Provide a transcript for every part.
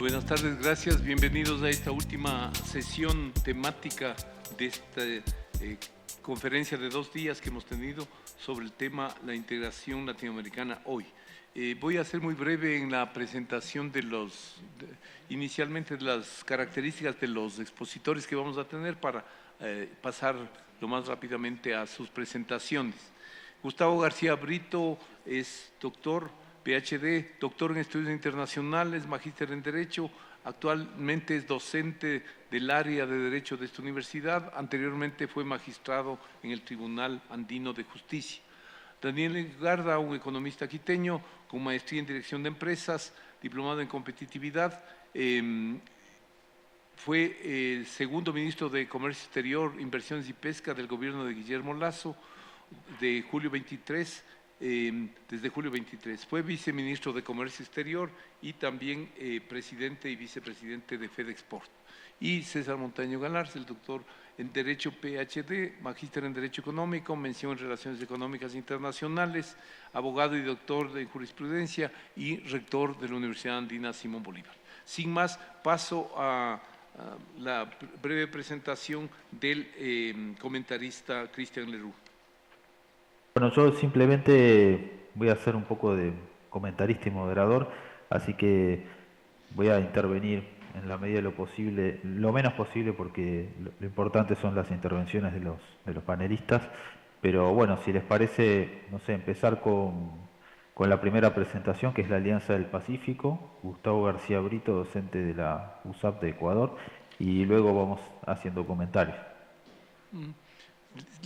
Buenas tardes, gracias. Bienvenidos a esta última sesión temática de esta conferencia de 2 días que hemos tenido sobre el tema la integración latinoamericana hoy. Voy a ser muy breve en la presentación inicialmente de las características de los expositores que vamos a tener para pasar lo más rápidamente a sus presentaciones. Gustavo García Brito es doctor, PhD, doctor en estudios internacionales, magíster en Derecho, actualmente es docente del área de Derecho de esta universidad, anteriormente fue magistrado en el Tribunal Andino de Justicia. Daniel Garda, un economista quiteño con maestría en Dirección de Empresas, diplomado en Competitividad, fue segundo ministro de Comercio Exterior, Inversiones y Pesca del gobierno de Guillermo Lasso de julio 23, desde julio 23. Fue viceministro de Comercio Exterior y también presidente y vicepresidente de FedExport. Y César Montaño Galarza, el doctor en Derecho PhD, magíster en Derecho Económico, mención en Relaciones Económicas Internacionales, abogado y doctor en Jurisprudencia y rector de la Universidad Andina Simón Bolívar. Sin más, paso a la breve presentación del comentarista Cristian Leroux. Bueno, yo simplemente voy a ser un poco de comentarista y moderador, así que voy a intervenir en la medida de lo posible, lo menos posible, porque lo importante son las intervenciones de los panelistas. Pero bueno, si les parece, no sé, empezar con la primera presentación, que es la Alianza del Pacífico. Gustavo García Brito, docente de la USAP de Ecuador, y luego vamos haciendo comentarios.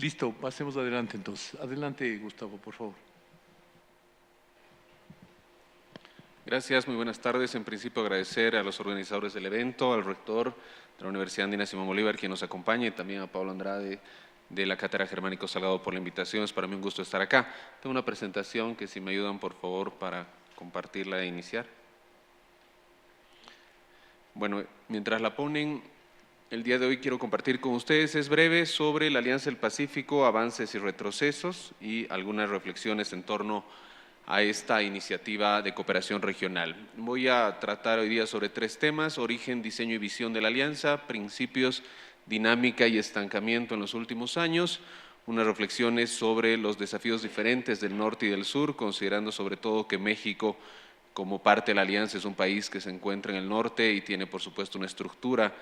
Listo, pasemos adelante entonces. Adelante, Gustavo, por favor. Gracias, muy buenas tardes. En principio agradecer a los organizadores del evento, al rector de la Universidad Andina Simón Bolívar, quien nos acompaña, y también a Pablo Andrade de la Cátedra Germánico Salgado por la invitación. Es para mí un gusto estar acá. Tengo una presentación que si me ayudan por favor para compartirla e iniciar. Bueno, mientras la ponen, el día de hoy quiero compartir con ustedes, es breve, sobre la Alianza del Pacífico, avances y retrocesos y algunas reflexiones en torno a esta iniciativa de cooperación regional. Voy a tratar hoy día sobre 3 temas: origen, diseño y visión de la alianza, principios, dinámica y estancamiento en los últimos años, unas reflexiones sobre los desafíos diferentes del norte y del sur, considerando sobre todo que México, como parte de la alianza, es un país que se encuentra en el norte y tiene por supuesto una estructura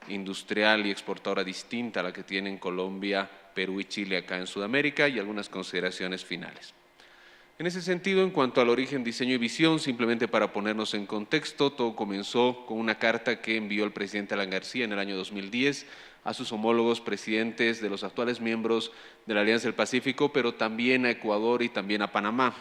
industrial y exportadora distinta a la que tienen Colombia, Perú y Chile acá en Sudamérica, y algunas consideraciones finales. En ese sentido, en cuanto al origen, diseño y visión, simplemente para ponernos en contexto, todo comenzó con una carta que envió el presidente Alan García en el año 2010 a sus homólogos presidentes de los actuales miembros de la Alianza del Pacífico, pero también a Ecuador y también a Panamá.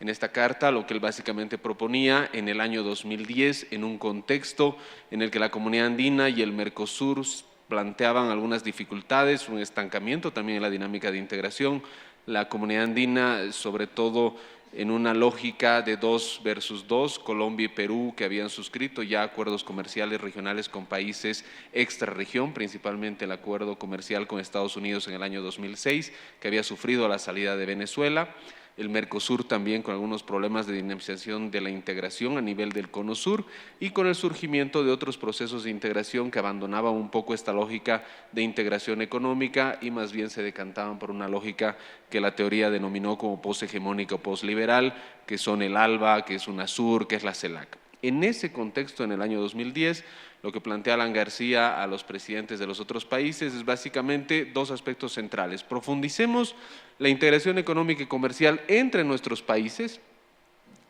En esta carta, lo que él básicamente proponía en el año 2010, en un contexto en el que la Comunidad Andina y el Mercosur planteaban algunas dificultades, un estancamiento también en la dinámica de integración, la Comunidad Andina sobre todo en una lógica de 2 versus 2, Colombia y Perú, que habían suscrito ya acuerdos comerciales regionales con países extrarregión, principalmente el acuerdo comercial con Estados Unidos en el año 2006, que había sufrido la salida de Venezuela. El Mercosur también con algunos problemas de dinamización de la integración a nivel del Cono Sur y con el surgimiento de otros procesos de integración que abandonaban un poco esta lógica de integración económica y más bien se decantaban por una lógica que la teoría denominó como poshegemónica o posliberal, que son el ALBA, que es UNASUR, que es la CELAC. En ese contexto, en el año 2010, lo que plantea Alan García a los presidentes de los otros países es básicamente 2 aspectos centrales. Profundicemos la integración económica y comercial entre nuestros países,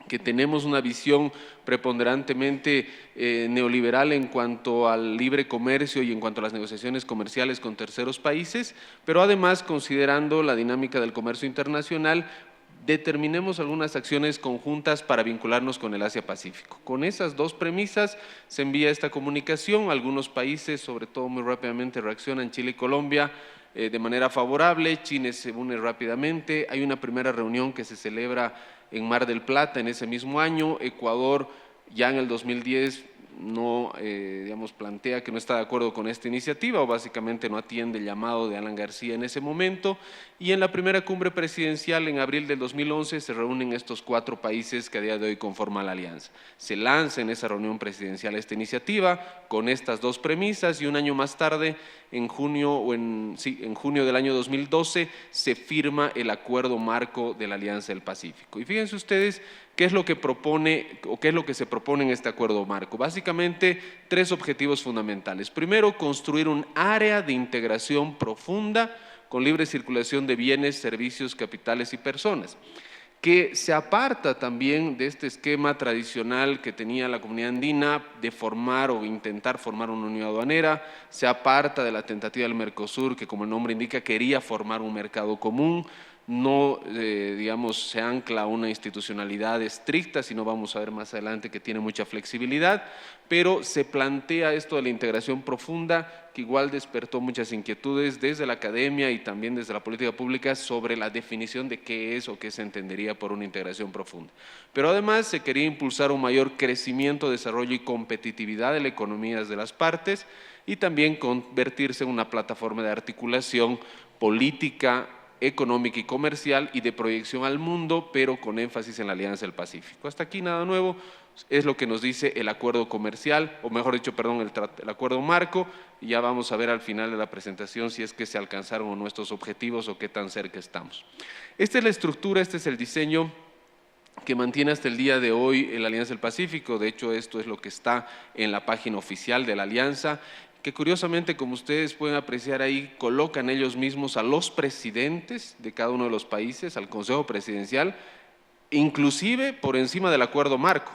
que tenemos una visión preponderantemente neoliberal en cuanto al libre comercio y en cuanto a las negociaciones comerciales con terceros países, pero además considerando la dinámica del comercio internacional, determinemos algunas acciones conjuntas para vincularnos con el Asia-Pacífico. Con esas 2 premisas se envía esta comunicación. Algunos países, sobre todo muy rápidamente, reaccionan, Chile y Colombia, de manera favorable. Chile se une rápidamente. Hay una primera reunión que se celebra en Mar del Plata en ese mismo año. Ecuador ya en el 2010 no digamos, plantea que no está de acuerdo con esta iniciativa o básicamente no atiende el llamado de Alan García en ese momento. Y en la primera cumbre presidencial en abril del 2011 se reúnen estos 4 países que a día de hoy conforman la alianza. Se lanza en esa reunión presidencial esta iniciativa con estas 2 premisas y un año más tarde, en junio del año 2012, se firma el Acuerdo Marco de la Alianza del Pacífico. Y fíjense ustedes qué es lo que propone o qué es lo que se propone en este Acuerdo Marco. Básicamente 3 objetivos fundamentales. Primero, construir un área de integración profunda con libre circulación de bienes, servicios, capitales y personas, que se aparta también de este esquema tradicional que tenía la comunidad andina de formar o intentar formar una unión aduanera, se aparta de la tentativa del Mercosur, que como el nombre indica quería formar un mercado común, no digamos, se ancla a una institucionalidad estricta, sino vamos a ver más adelante que tiene mucha flexibilidad, pero se plantea esto de la integración profunda, que igual despertó muchas inquietudes desde la academia y también desde la política pública sobre la definición de qué es o qué se entendería por una integración profunda. Pero además se quería impulsar un mayor crecimiento, desarrollo y competitividad de las economías de las partes y también convertirse en una plataforma de articulación política, económica y comercial y de proyección al mundo, pero con énfasis en la Alianza del Pacífico. Hasta aquí nada nuevo, es lo que nos dice el acuerdo comercial, o mejor dicho, perdón, el acuerdo marco, y ya vamos a ver al final de la presentación si es que se alcanzaron o no estos objetivos o qué tan cerca estamos. Esta es la estructura, este es el diseño que mantiene hasta el día de hoy la Alianza del Pacífico. De hecho, esto es lo que está en la página oficial de la Alianza, que curiosamente, como ustedes pueden apreciar ahí, colocan ellos mismos a los presidentes de cada uno de los países, al Consejo Presidencial, inclusive por encima del acuerdo marco,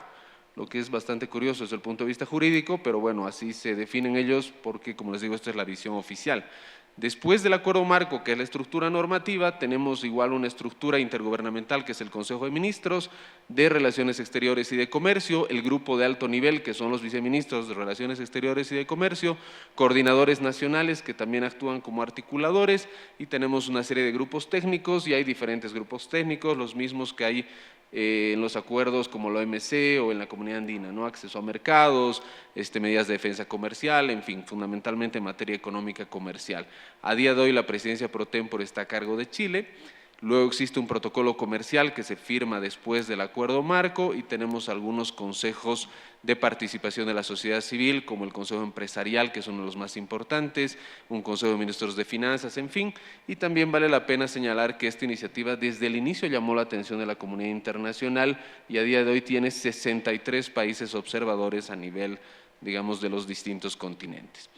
lo que es bastante curioso desde el punto de vista jurídico, pero bueno, así se definen ellos porque, como les digo, esta es la visión oficial. Después del acuerdo marco, que es la estructura normativa, tenemos igual una estructura intergubernamental, que es el Consejo de Ministros de Relaciones Exteriores y de Comercio, el grupo de alto nivel, que son los viceministros de Relaciones Exteriores y de Comercio, coordinadores nacionales, que también actúan como articuladores, y tenemos una serie de grupos técnicos, y hay diferentes grupos técnicos, los mismos que hay en los acuerdos como la OMC o en la Comunidad Andina, ¿no? Acceso a mercados, medidas de defensa comercial, en fin, fundamentalmente en materia económica comercial. A día de hoy la presidencia pro tempore está a cargo de Chile. Luego existe un protocolo comercial que se firma después del acuerdo marco y tenemos algunos consejos de participación de la sociedad civil, como el Consejo Empresarial, que es uno de los más importantes, un Consejo de Ministros de Finanzas, en fin. Y también vale la pena señalar que esta iniciativa desde el inicio llamó la atención de la comunidad internacional y a día de hoy tiene 63 países observadores a nivel, digamos, de los distintos continentes.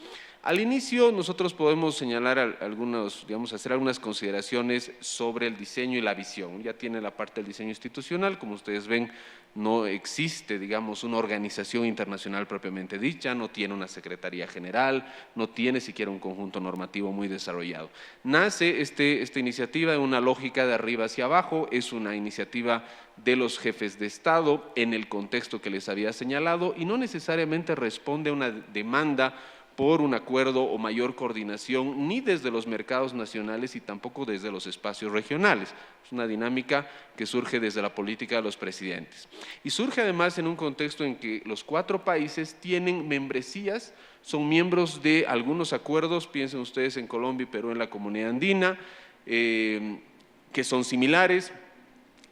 Al inicio nosotros podemos señalar algunos, digamos, hacer algunas consideraciones sobre el diseño y la visión. Ya tiene la parte del diseño institucional, como ustedes ven, no existe, digamos, una organización internacional propiamente dicha, no tiene una secretaría general, no tiene siquiera un conjunto normativo muy desarrollado. Nace esta iniciativa en una lógica de arriba hacia abajo, es una iniciativa de los jefes de Estado en el contexto que les había señalado y no necesariamente responde a una demanda por un acuerdo o mayor coordinación ni desde los mercados nacionales y tampoco desde los espacios regionales. Es una dinámica que surge desde la política de los presidentes. Y surge además en un contexto en que los 4 países tienen membresías, son miembros de algunos acuerdos, piensen ustedes en Colombia y Perú en la Comunidad Andina, que son similares.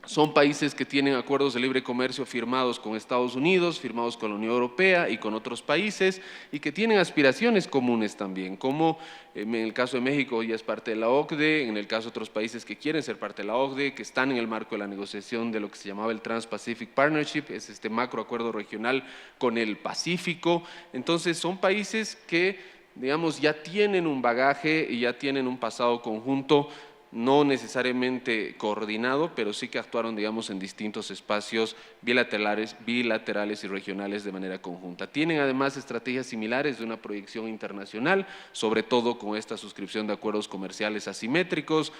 Son países que tienen acuerdos de libre comercio firmados con Estados Unidos, firmados con la Unión Europea y con otros países y que tienen aspiraciones comunes también, como en el caso de México ya es parte de la OCDE, en el caso de otros países que quieren ser parte de la OCDE, que están en el marco de la negociación de lo que se llamaba el Trans-Pacific Partnership, es este macroacuerdo regional con el Pacífico. Entonces son países que, digamos, ya tienen un bagaje y ya tienen un pasado conjunto, no necesariamente coordinado, pero sí que actuaron, digamos, en distintos espacios bilaterales y regionales de manera conjunta. Tienen además estrategias similares de una proyección internacional, sobre todo con esta suscripción de acuerdos comerciales asimétricos.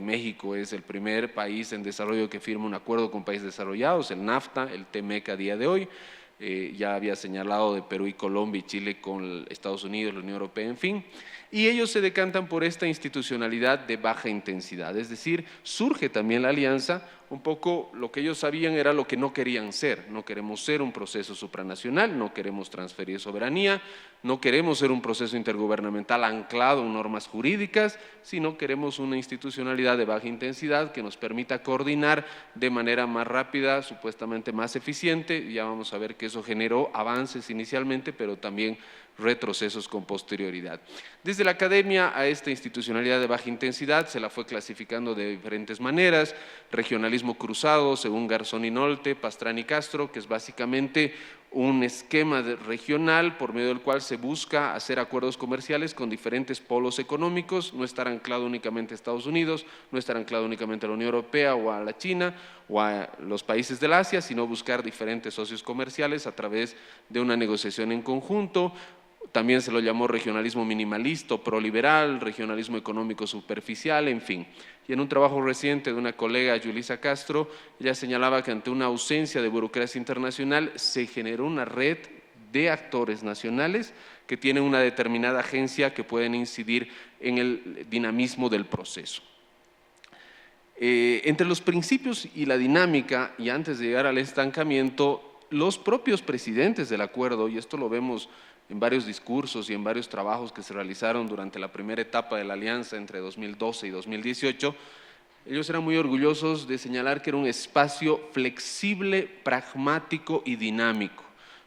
México es el primer país en desarrollo que firma un acuerdo con países desarrollados, el NAFTA, el TMEC a día de hoy. Ya había señalado de Perú y Colombia y Chile con Estados Unidos, la Unión Europea, en fin, y ellos se decantan por esta institucionalidad de baja intensidad, es decir, surge también la alianza un poco lo que ellos sabían era lo que no querían ser. No queremos ser un proceso supranacional, no queremos transferir soberanía, no queremos ser un proceso intergubernamental anclado en normas jurídicas, sino queremos una institucionalidad de baja intensidad que nos permita coordinar de manera más rápida, supuestamente más eficiente. Ya vamos a ver que eso generó avances inicialmente, pero también retrocesos con posterioridad. Desde la academia a esta institucionalidad de baja intensidad se la fue clasificando de diferentes maneras: regionalismo cruzado, según Garzón y Nolte, Pastrana y Castro, que es básicamente un esquema regional por medio del cual se busca hacer acuerdos comerciales con diferentes polos económicos, no estar anclado únicamente a Estados Unidos, no estar anclado únicamente a la Unión Europea o a la China o a los países del Asia, sino buscar diferentes socios comerciales a través de una negociación en conjunto. También se lo llamó regionalismo minimalista, proliberal, regionalismo económico superficial, en fin. Y en un trabajo reciente de una colega, Yulisa Castro, ella señalaba que ante una ausencia de burocracia internacional se generó una red de actores nacionales que tienen una determinada agencia que pueden incidir en el dinamismo del proceso. Entre los principios y la dinámica, y antes de llegar al estancamiento, los propios presidentes del acuerdo, y esto lo vemos en varios discursos y en varios trabajos que se realizaron durante la primera etapa de la alianza entre 2012 y 2018, ellos eran muy orgullosos de señalar que era un espacio flexible, pragmático y dinámico.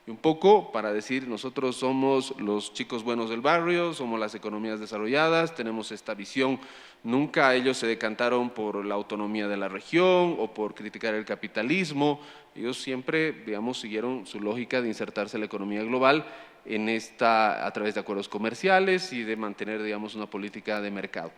Y un poco para decir, nosotros somos los chicos buenos del barrio, somos las economías desarrolladas, tenemos esta visión. Nunca ellos se decantaron por la autonomía de la región o por criticar el capitalismo. Ellos siempre, digamos, siguieron su lógica de insertarse en la economía global a través de acuerdos comerciales y de mantener, digamos, una política de mercado.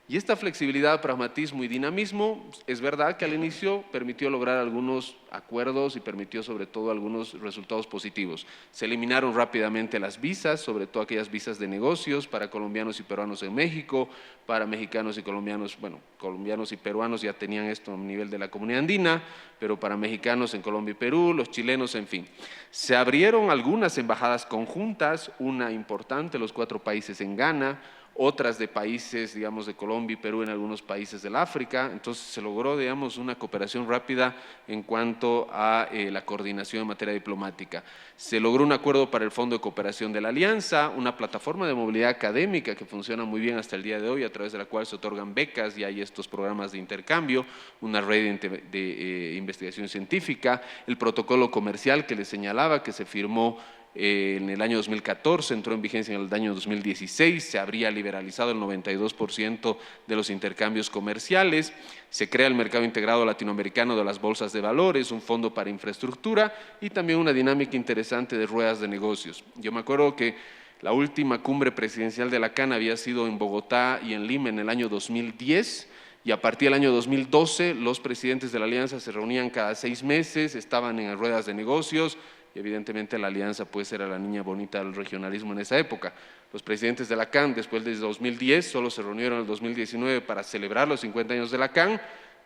Y esta flexibilidad, pragmatismo y dinamismo, es verdad que al inicio permitió lograr algunos acuerdos y permitió sobre todo algunos resultados positivos. Se eliminaron rápidamente las visas, sobre todo aquellas visas de negocios para colombianos y peruanos en México, para mexicanos y colombianos, bueno, colombianos y peruanos ya tenían esto a nivel de la comunidad andina, pero para mexicanos en Colombia y Perú, los chilenos, en fin. Se abrieron algunas embajadas conjuntas, una importante, los 4 países en Ghana, otras de países, digamos, de Colombia y Perú en algunos países del África. Entonces se logró, digamos, una cooperación rápida en cuanto a la coordinación en materia diplomática. Se logró un acuerdo para el Fondo de Cooperación de la Alianza, una plataforma de movilidad académica que funciona muy bien hasta el día de hoy, a través de la cual se otorgan becas y hay estos programas de intercambio, una red de investigación científica, el protocolo comercial que les señalaba que se firmó en el año 2014, entró en vigencia en el año 2016, se habría liberalizado el 92% de los intercambios comerciales, se crea el mercado integrado latinoamericano de las bolsas de valores, un fondo para infraestructura y también una dinámica interesante de ruedas de negocios. Yo me acuerdo que la última cumbre presidencial de la CAN había sido en Bogotá y en Lima en el año 2010, y a partir del año 2012 los presidentes de la alianza se reunían cada 6 meses, estaban en ruedas de negocios. Y evidentemente la alianza pues era la niña bonita del regionalismo en esa época. Los presidentes de la CAN después de 2010 solo se reunieron en el 2019 para celebrar los 50 años de la CAN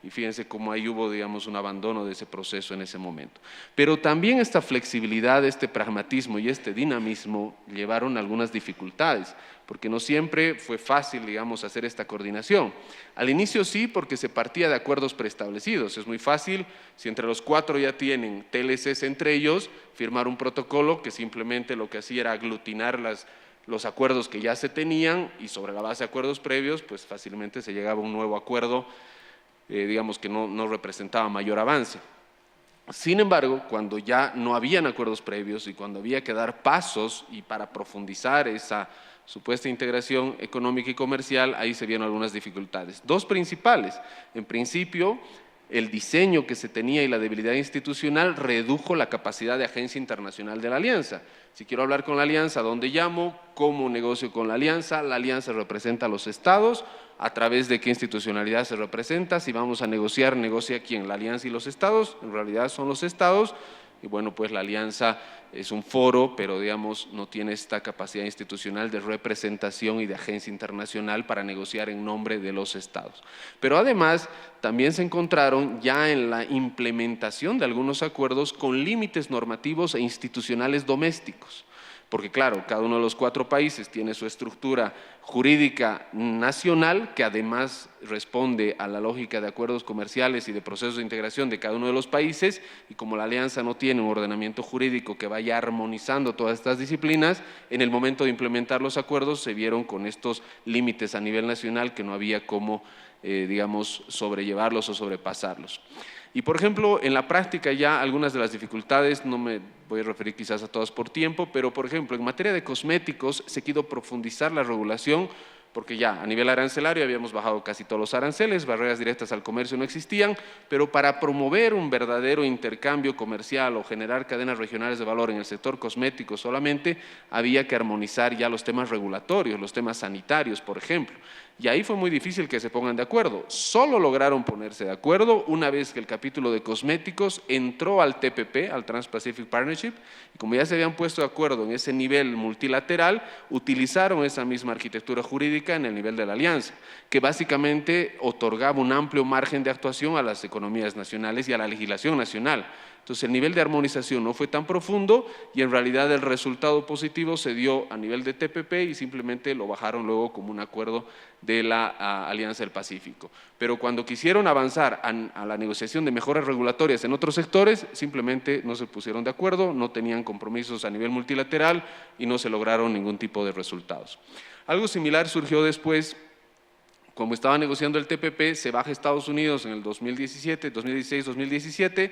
y fíjense cómo ahí hubo, digamos, un abandono de ese proceso en ese momento. Pero también esta flexibilidad, este pragmatismo y este dinamismo llevaron algunas dificultades, porque no siempre fue fácil, digamos, hacer esta coordinación. Al inicio sí, porque se partía de acuerdos preestablecidos. Es muy fácil, si entre los 4 ya tienen TLCs entre ellos, firmar un protocolo que simplemente lo que hacía era aglutinar los acuerdos que ya se tenían y sobre la base de acuerdos previos, pues fácilmente se llegaba a un nuevo acuerdo, digamos que no representaba mayor avance. Sin embargo, cuando ya no habían acuerdos previos y cuando había que dar pasos y para profundizar esa supuesta integración económica y comercial, ahí se vieron algunas dificultades. 2 principales. En principio, el diseño que se tenía y la debilidad institucional redujo la capacidad de agencia internacional de la alianza. Si quiero hablar con la alianza, ¿a dónde llamo? ¿Cómo negocio con la alianza? La alianza representa a los estados. ¿A través de qué institucionalidad se representa? Si vamos a negociar, ¿negocia quién? ¿La alianza y los estados? En realidad son los estados. Y bueno, pues la alianza es un foro, pero digamos no tiene esta capacidad institucional de representación y de agencia internacional para negociar en nombre de los estados. Pero además también se encontraron ya en la implementación de algunos acuerdos con límites normativos e institucionales domésticos. Porque claro, cada uno de los 4 países tiene su estructura jurídica nacional que además responde a la lógica de acuerdos comerciales y de procesos de integración de cada uno de los países, y como la alianza no tiene un ordenamiento jurídico que vaya armonizando todas estas disciplinas, en el momento de implementar los acuerdos se vieron con estos límites a nivel nacional que no había cómo, digamos, sobrellevarlos o sobrepasarlos. Y por ejemplo, en la práctica ya algunas de las dificultades, no me voy a referir quizás a todas por tiempo, pero por ejemplo, en materia de cosméticos se quiso profundizar la regulación porque ya a nivel arancelario habíamos bajado casi todos los aranceles, barreras directas al comercio no existían, pero para promover un verdadero intercambio comercial o generar cadenas regionales de valor en el sector cosmético solamente, había que armonizar ya los temas regulatorios, los temas sanitarios, por ejemplo. Y ahí fue muy difícil que se pongan de acuerdo. Solo lograron ponerse de acuerdo una vez que el capítulo de cosméticos entró al TPP, al Trans-Pacific Partnership, y como ya se habían puesto de acuerdo en ese nivel multilateral, utilizaron esa misma arquitectura jurídica en el nivel de la alianza, que básicamente otorgaba un amplio margen de actuación a las economías nacionales y a la legislación nacional. Entonces el nivel de armonización no fue tan profundo y en realidad el resultado positivo se dio a nivel de TPP y simplemente lo bajaron luego como un acuerdo de la Alianza del Pacífico. Pero cuando quisieron avanzar a la negociación de mejoras regulatorias en otros sectores, simplemente no se pusieron de acuerdo, no tenían compromisos a nivel multilateral y no se lograron ningún tipo de resultados. Algo similar surgió después. Como estaba negociando el TPP, se baja Estados Unidos en el 2016-2017,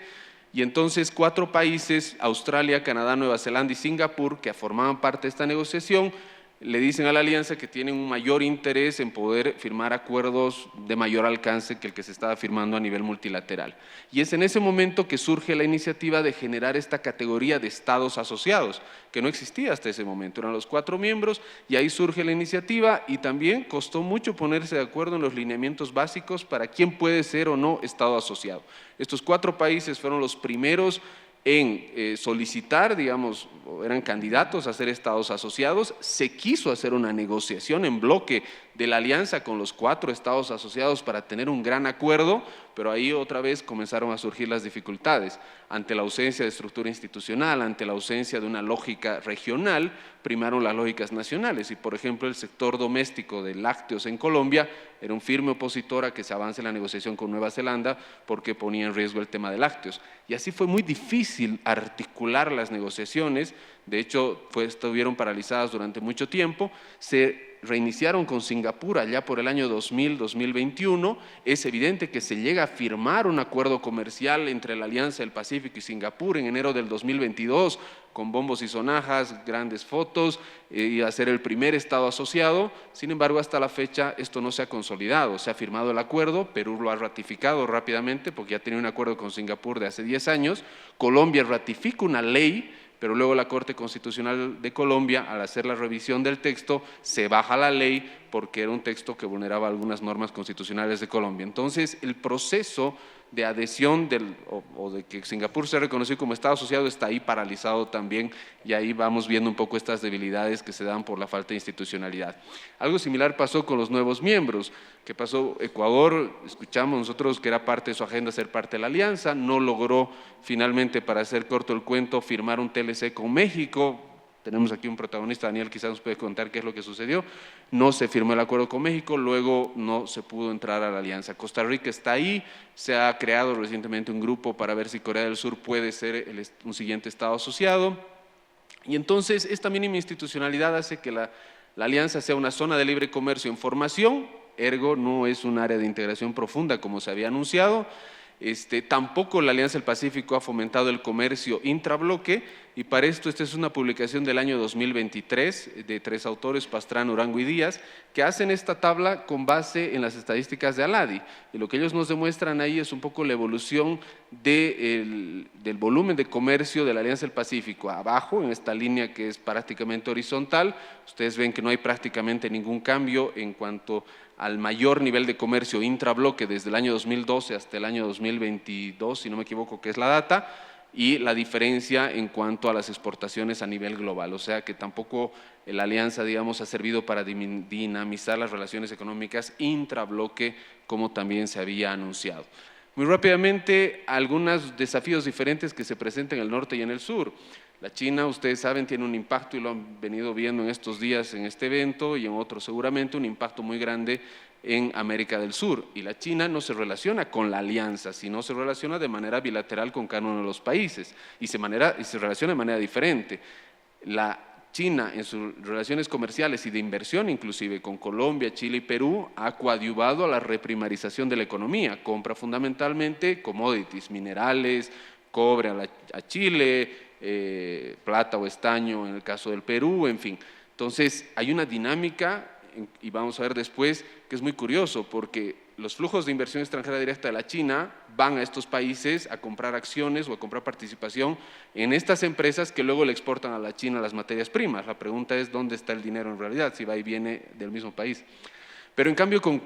y entonces 4 países, Australia, Canadá, Nueva Zelanda y Singapur, que formaban parte de esta negociación, le dicen a la alianza que tienen un mayor interés en poder firmar acuerdos de mayor alcance que el que se estaba firmando a nivel multilateral. Y es en ese momento que surge la iniciativa de generar esta categoría de estados asociados, que no existía hasta ese momento, eran los 4 miembros, y ahí surge la iniciativa, y también costó mucho ponerse de acuerdo en los lineamientos básicos para quién puede ser o no estado asociado. Estos 4 países fueron los primeros en solicitar, digamos, eran candidatos a ser estados asociados. Se quiso hacer una negociación en bloque de la alianza con los 4 estados asociados para tener un gran acuerdo, pero ahí otra vez comenzaron a surgir las dificultades. Ante la ausencia de estructura institucional, ante la ausencia de una lógica regional, primaron las lógicas nacionales y, por ejemplo, el sector doméstico de lácteos en Colombia era un firme opositor a que se avance la negociación con Nueva Zelanda porque ponía en riesgo el tema de lácteos. Y así fue muy difícil articular las negociaciones, de hecho estuvieron paralizadas durante mucho tiempo, se reiniciaron con Singapur allá por el año 2000-2021, es evidente que se llega a firmar un acuerdo comercial entre la Alianza del Pacífico y Singapur en enero del 2022, con bombos y sonajas, grandes fotos, y a ser el primer estado asociado. Sin embargo, hasta la fecha esto no se ha consolidado, se ha firmado el acuerdo, Perú lo ha ratificado rápidamente porque ya tenía un acuerdo con Singapur de hace 10 años, Colombia ratifica una ley, pero luego la Corte Constitucional de Colombia, al hacer la revisión del texto, se baja la ley porque era un texto que vulneraba algunas normas constitucionales de Colombia. Entonces, el proceso de adhesión o de que Singapur sea reconocido como Estado asociado está ahí paralizado también, y ahí vamos viendo un poco estas debilidades que se dan por la falta de institucionalidad. Algo similar pasó con los nuevos miembros. ¿Qué pasó? Ecuador, escuchamos nosotros que era parte de su agenda ser parte de la alianza, no logró finalmente, para hacer corto el cuento, firmar un TLC con México. Tenemos aquí un protagonista, Daniel quizás nos puede contar qué es lo que sucedió. No se firmó el acuerdo con México, luego no se pudo entrar a la alianza. Costa Rica está ahí, se ha creado recientemente un grupo para ver si Corea del Sur puede ser un siguiente estado asociado. Y entonces esta mínima institucionalidad hace que la alianza sea una zona de libre comercio en formación, ergo no es un área de integración profunda como se había anunciado. Tampoco la Alianza del Pacífico ha fomentado el comercio intrabloque, y para esto esta es una publicación del año 2023 de 3 autores, Pastrana, Urango y Díaz, que hacen esta tabla con base en las estadísticas de ALADI, y lo que ellos nos demuestran ahí es un poco la evolución del volumen de comercio de la Alianza del Pacífico. Abajo, en esta línea que es prácticamente horizontal, ustedes ven que no hay prácticamente ningún cambio en cuanto al mayor nivel de comercio intrabloque desde el año 2012 hasta el año 2022, si no me equivoco que es la data, y la diferencia en cuanto a las exportaciones a nivel global. O sea que tampoco la alianza, digamos, ha servido para dinamizar las relaciones económicas intrabloque como también se había anunciado. Muy rápidamente, algunos desafíos diferentes que se presentan en el norte y en el sur. La China, ustedes saben, tiene un impacto y lo han venido viendo en estos días en este evento y en otros seguramente, un impacto muy grande en América del Sur. Y la China no se relaciona con la alianza, sino se relaciona de manera bilateral con cada uno de los países y se relaciona de manera diferente. La China en sus relaciones comerciales y de inversión inclusive con Colombia, Chile y Perú ha coadyuvado a la reprimarización de la economía, compra fundamentalmente commodities, minerales, cobre a Chile, plata o estaño en el caso del Perú, en fin. Entonces hay una dinámica y vamos a ver después que es muy curioso porque los flujos de inversión extranjera directa de la China van a estos países a comprar acciones o a comprar participación en estas empresas que luego le exportan a la China las materias primas. La pregunta es dónde está el dinero en realidad, si va y viene del mismo país. Pero en cambio con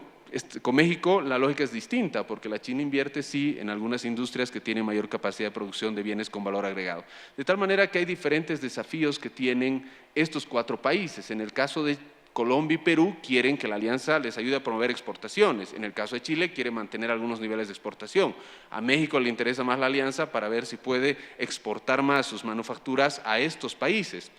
México la lógica es distinta porque la China invierte sí en algunas industrias que tienen mayor capacidad de producción de bienes con valor agregado. De tal manera que hay diferentes desafíos que tienen estos 4 países. En el caso de Colombia y Perú quieren que la alianza les ayude a promover exportaciones. En el caso de Chile quiere mantener algunos niveles de exportación. A México le interesa más la alianza para ver si puede exportar más sus manufacturas a estos países.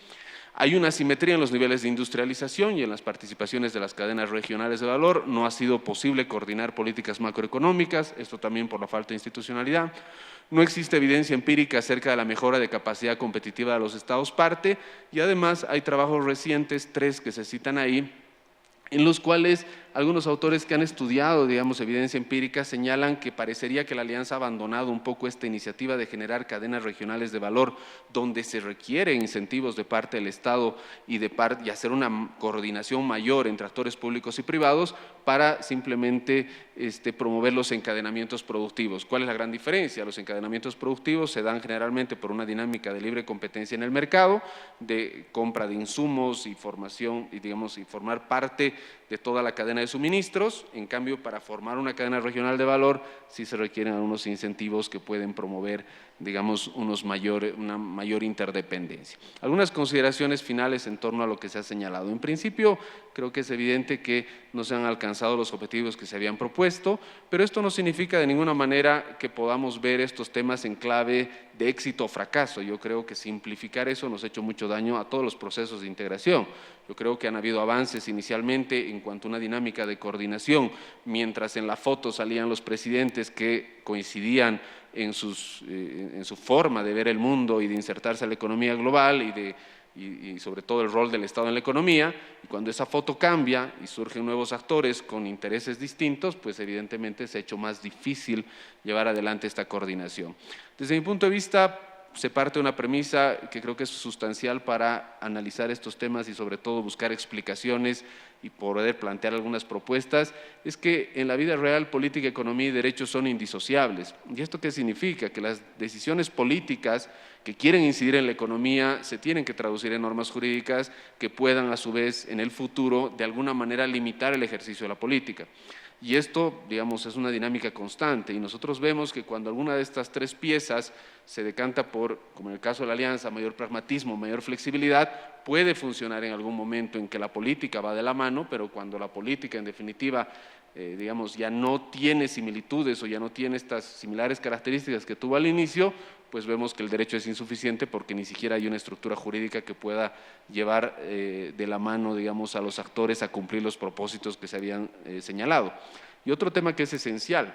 Hay una asimetría en los niveles de industrialización y en las participaciones de las cadenas regionales de valor. No ha sido posible coordinar políticas macroeconómicas, esto también por la falta de institucionalidad. No existe evidencia empírica acerca de la mejora de capacidad competitiva de los estados parte y además hay trabajos recientes, 3 que se citan ahí, en los cuales algunos autores que han estudiado, digamos, evidencia empírica señalan que parecería que la alianza ha abandonado un poco esta iniciativa de generar cadenas regionales de valor donde se requieren incentivos de parte del Estado y hacer una coordinación mayor entre actores públicos y privados para simplemente promover los encadenamientos productivos. ¿Cuál es la gran diferencia? Los encadenamientos productivos se dan generalmente por una dinámica de libre competencia en el mercado, de compra de insumos y formación y formar parte de toda la cadena de suministros. En cambio, para formar una cadena regional de valor sí se requieren algunos incentivos que pueden promover, digamos, una mayor interdependencia. Algunas consideraciones finales en torno a lo que se ha señalado. En principio, creo que es evidente que no se han alcanzado los objetivos que se habían propuesto, pero esto no significa de ninguna manera que podamos ver estos temas en clave de éxito o fracaso. Yo creo que simplificar eso nos ha hecho mucho daño a todos los procesos de integración. Yo creo que han habido avances inicialmente en cuanto a una dinámica de coordinación, mientras en la foto salían los presidentes que coincidían en su forma de ver el mundo y de insertarse a la economía global y sobre todo el rol del Estado en la economía, y cuando esa foto cambia y surgen nuevos actores con intereses distintos, pues evidentemente se ha hecho más difícil llevar adelante esta coordinación. Desde mi punto de vista, se parte de una premisa que creo que es sustancial para analizar estos temas y sobre todo buscar explicaciones y poder plantear algunas propuestas, es que en la vida real política, economía y derechos son indisociables. ¿Y esto qué significa? Que las decisiones políticas que quieren incidir en la economía se tienen que traducir en normas jurídicas que puedan a su vez en el futuro de alguna manera limitar el ejercicio de la política. Y esto, digamos, es una dinámica constante y nosotros vemos que cuando alguna de estas 3 piezas se decanta por, como en el caso de la alianza, mayor pragmatismo, mayor flexibilidad, puede funcionar en algún momento en que la política va de la mano, pero cuando la política en definitiva, digamos, ya no tiene similitudes o ya no tiene estas similares características que tuvo al inicio, pues vemos que el derecho es insuficiente porque ni siquiera hay una estructura jurídica que pueda llevar de la mano, digamos, a los actores a cumplir los propósitos que se habían señalado. Y otro tema que es esencial,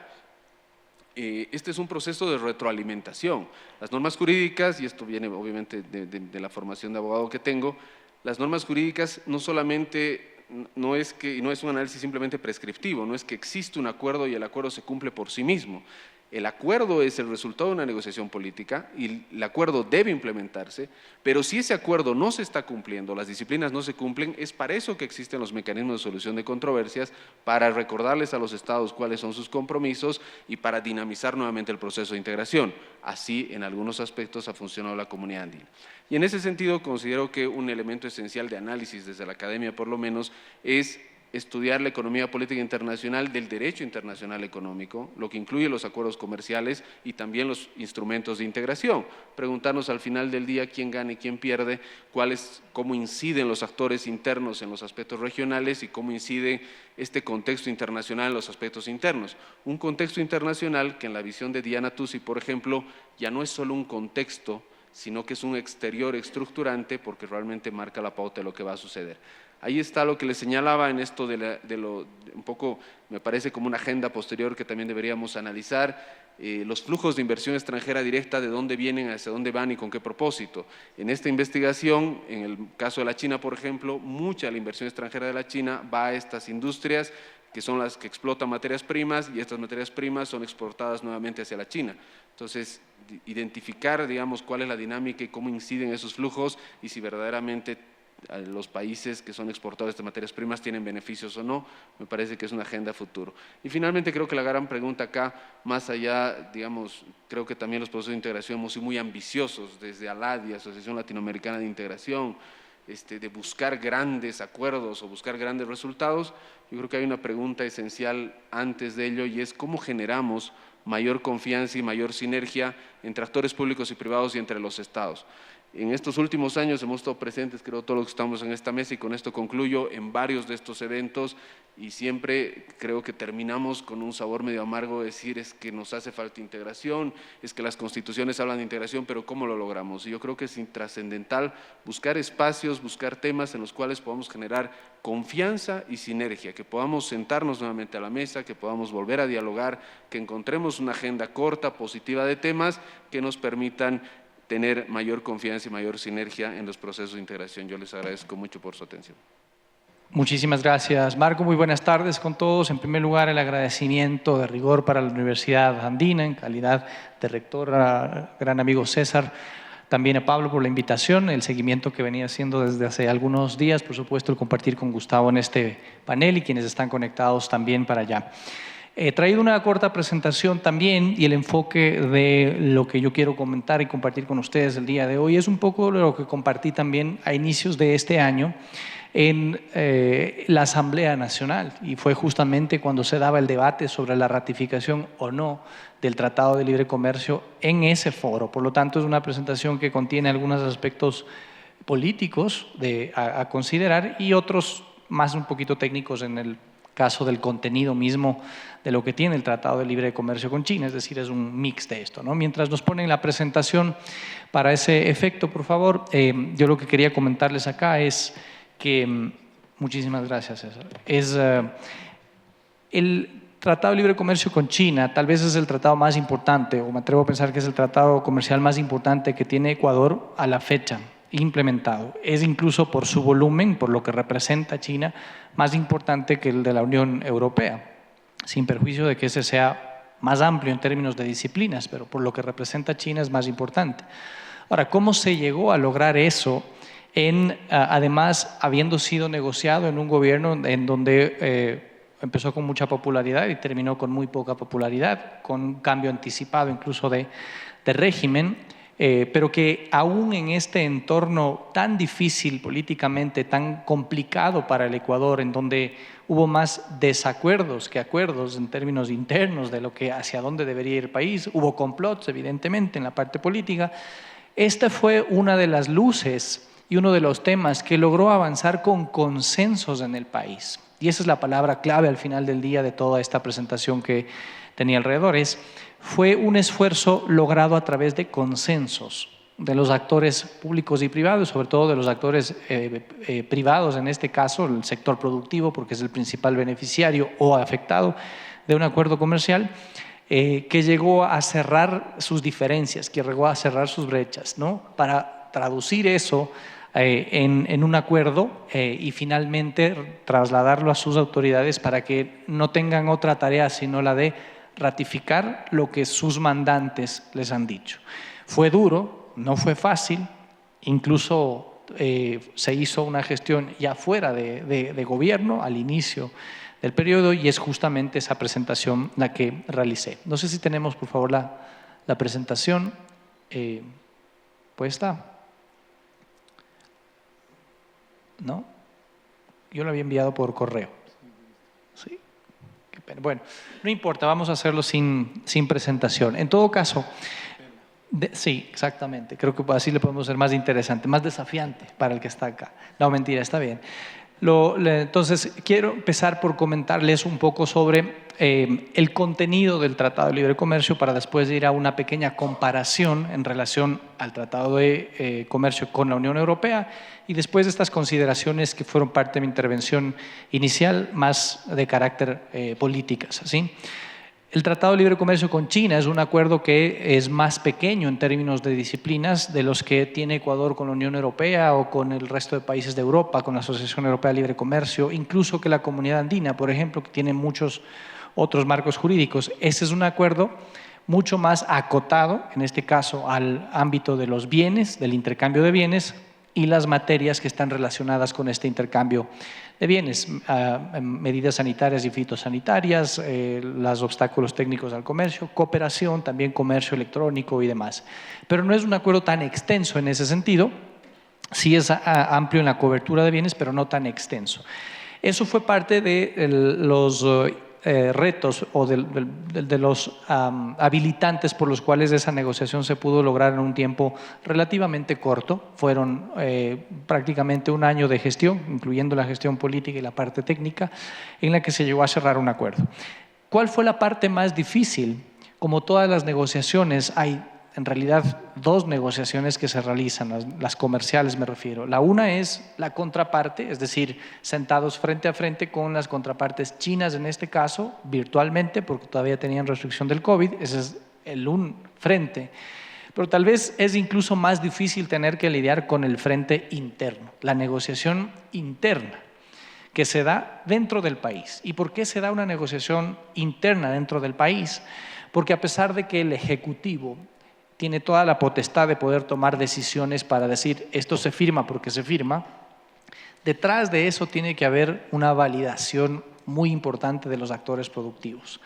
este es un proceso de retroalimentación. Las normas jurídicas, y esto viene obviamente de la formación de abogado que tengo, las normas jurídicas no solamente no es un análisis simplemente prescriptivo, no es que existe un acuerdo y el acuerdo se cumple por sí mismo. El acuerdo es el resultado de una negociación política y el acuerdo debe implementarse, pero si ese acuerdo no se está cumpliendo, las disciplinas no se cumplen, es para eso que existen los mecanismos de solución de controversias, para recordarles a los estados cuáles son sus compromisos y para dinamizar nuevamente el proceso de integración. Así, en algunos aspectos, ha funcionado la comunidad andina. Y en ese sentido, considero que un elemento esencial de análisis desde la academia, por lo menos, es estudiar la economía política internacional del derecho internacional económico, lo que incluye los acuerdos comerciales y también los instrumentos de integración. Preguntarnos al final del día quién gana y quién pierde, cómo inciden los actores internos en los aspectos regionales y cómo incide este contexto internacional en los aspectos internos. Un contexto internacional que en la visión de Diana Tusi, por ejemplo, ya no es solo un contexto sino que es un exterior estructurante porque realmente marca la pauta de lo que va a suceder. Ahí está lo que les señalaba en esto un poco, me parece como una agenda posterior que también deberíamos analizar, los flujos de inversión extranjera directa, de dónde vienen, hacia dónde van y con qué propósito. En esta investigación, en el caso de la China, por ejemplo, mucha de la inversión extranjera de la China va a estas industrias que son las que explotan materias primas y estas materias primas son exportadas nuevamente hacia la China. Entonces, identificar, digamos, cuál es la dinámica y cómo inciden esos flujos y si verdaderamente los países que son exportadores de materias primas tienen beneficios o no, me parece que es una agenda futuro. Y finalmente creo que la gran pregunta acá, más allá, digamos, creo que también los procesos de integración hemos sido muy ambiciosos desde ALADI, Asociación Latinoamericana de Integración, de buscar grandes acuerdos o buscar grandes resultados. Yo creo que hay una pregunta esencial antes de ello y es cómo generamos mayor confianza y mayor sinergia entre actores públicos y privados y entre los estados. En estos últimos años hemos estado presentes, creo, todos los que estamos en esta mesa, y con esto concluyo, en varios de estos eventos, y siempre creo que terminamos con un sabor medio amargo de decir es que nos hace falta integración, es que las constituciones hablan de integración, pero ¿cómo lo logramos? Y yo creo que es trascendental buscar espacios, buscar temas en los cuales podamos generar confianza y sinergia, que podamos sentarnos nuevamente a la mesa, que podamos volver a dialogar, que encontremos una agenda corta, positiva de temas que nos permitan tener mayor confianza y mayor sinergia en los procesos de integración. Yo les agradezco mucho por su atención. Muchísimas gracias, Marco. Muy buenas tardes con todos. En primer lugar, el agradecimiento de rigor para la Universidad Andina, en calidad de rector, a gran amigo César, también a Pablo por la invitación, el seguimiento que venía haciendo desde hace algunos días, por supuesto, el compartir con Gustavo en este panel y quienes están conectados también para allá. He traído una corta presentación también y el enfoque de lo que yo quiero comentar y compartir con ustedes el día de hoy es un poco lo que compartí también a inicios de este año en la Asamblea Nacional, y fue justamente cuando se daba el debate sobre la ratificación o no del Tratado de Libre Comercio en ese foro. Por lo tanto, es una presentación que contiene algunos aspectos políticos a considerar y otros más un poquito técnicos en el caso del contenido mismo de lo que tiene el Tratado de Libre Comercio con China, es decir, es un mix de esto, ¿no? Mientras nos ponen la presentación para ese efecto, por favor, yo lo que quería comentarles acá es que, muchísimas gracias, César, el Tratado de Libre Comercio con China tal vez es el tratado más importante, o me atrevo a pensar que es el tratado comercial más importante que tiene Ecuador a la fecha implementado. Es incluso por su volumen, por lo que representa China, más importante que el de la Unión Europea, sin perjuicio de que ese sea más amplio en términos de disciplinas, pero por lo que representa China es más importante. Ahora, ¿cómo se llegó a lograr eso? Además, habiendo sido negociado en un gobierno en donde empezó con mucha popularidad y terminó con muy poca popularidad, con un cambio anticipado incluso de régimen, pero que aún en este entorno tan difícil políticamente, tan complicado para el Ecuador, en donde hubo más desacuerdos que acuerdos en términos internos de hacia dónde debería ir el país, hubo complots evidentemente en la parte política, esta fue una de las luces y uno de los temas que logró avanzar con consensos en el país. Y esa es la palabra clave al final del día de toda esta presentación que tenía alrededor, fue un esfuerzo logrado a través de consensos de los actores públicos y privados, sobre todo de los actores privados, en este caso el sector productivo, porque es el principal beneficiario o afectado de un acuerdo comercial, que llegó a cerrar sus diferencias, que llegó a cerrar sus brechas, ¿no? Para traducir eso en un acuerdo y finalmente trasladarlo a sus autoridades para que no tengan otra tarea sino la de ratificar lo que sus mandantes les han dicho. Fue duro, no fue fácil, incluso se hizo una gestión ya fuera de gobierno al inicio del periodo y es justamente esa presentación la que realicé. No sé si tenemos, por favor, la presentación puesta. ¿No? Yo lo había enviado por correo. Sí. Bueno, no importa, vamos a hacerlo sin presentación. En todo caso, sí, exactamente. Creo que así le podemos hacer más interesante, más desafiante para el que está acá. No, mentira, está bien. Entonces, quiero empezar por comentarles un poco sobre el contenido del Tratado de Libre Comercio para después ir a una pequeña comparación en relación al Tratado de Comercio con la Unión Europea y después de estas consideraciones que fueron parte de mi intervención inicial, más de carácter políticas, ¿sí? El Tratado de Libre Comercio con China es un acuerdo que es más pequeño en términos de disciplinas de los que tiene Ecuador con la Unión Europea o con el resto de países de Europa, con la Asociación Europea de Libre Comercio, incluso que la Comunidad Andina, por ejemplo, que tiene muchos otros marcos jurídicos. Ese es un acuerdo mucho más acotado, en este caso, al ámbito de los bienes, del intercambio de bienes y las materias que están relacionadas con este intercambio de bienes, medidas sanitarias y fitosanitarias, los obstáculos técnicos al comercio, cooperación, también comercio electrónico y demás. Pero no es un acuerdo tan extenso en ese sentido, sí es amplio en la cobertura de bienes, pero no tan extenso. Eso fue parte de los retos o de los habilitantes por los cuales esa negociación se pudo lograr en un tiempo relativamente corto. Fueron prácticamente un año de gestión, incluyendo la gestión política y la parte técnica, en la que se llegó a cerrar un acuerdo. ¿Cuál fue la parte más difícil? Como todas las negociaciones, hay en realidad dos negociaciones que se realizan, las comerciales me refiero. La una es la contraparte, es decir, sentados frente a frente con las contrapartes chinas en este caso, virtualmente, porque todavía tenían restricción del COVID, ese es un frente. Pero tal vez es incluso más difícil tener que lidiar con el frente interno, la negociación interna que se da dentro del país. ¿Y por qué se da una negociación interna dentro del país? Porque a pesar de que el Ejecutivo tiene toda la potestad de poder tomar decisiones para decir esto se firma porque se firma, detrás de eso tiene que haber una validación muy importante de los actores productivos.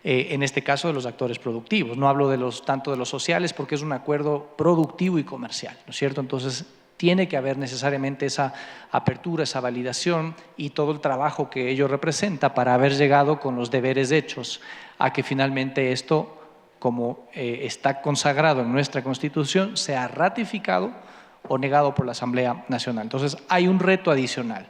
En este caso de los actores productivos, no hablo tanto de los sociales porque es un acuerdo productivo y comercial, ¿no es cierto? Entonces tiene que haber necesariamente esa apertura, esa validación y todo el trabajo que ello representa para haber llegado con los deberes hechos a que finalmente esto, como está consagrado en nuestra Constitución, sea ratificado o negado por la Asamblea Nacional. Entonces, hay un reto adicional.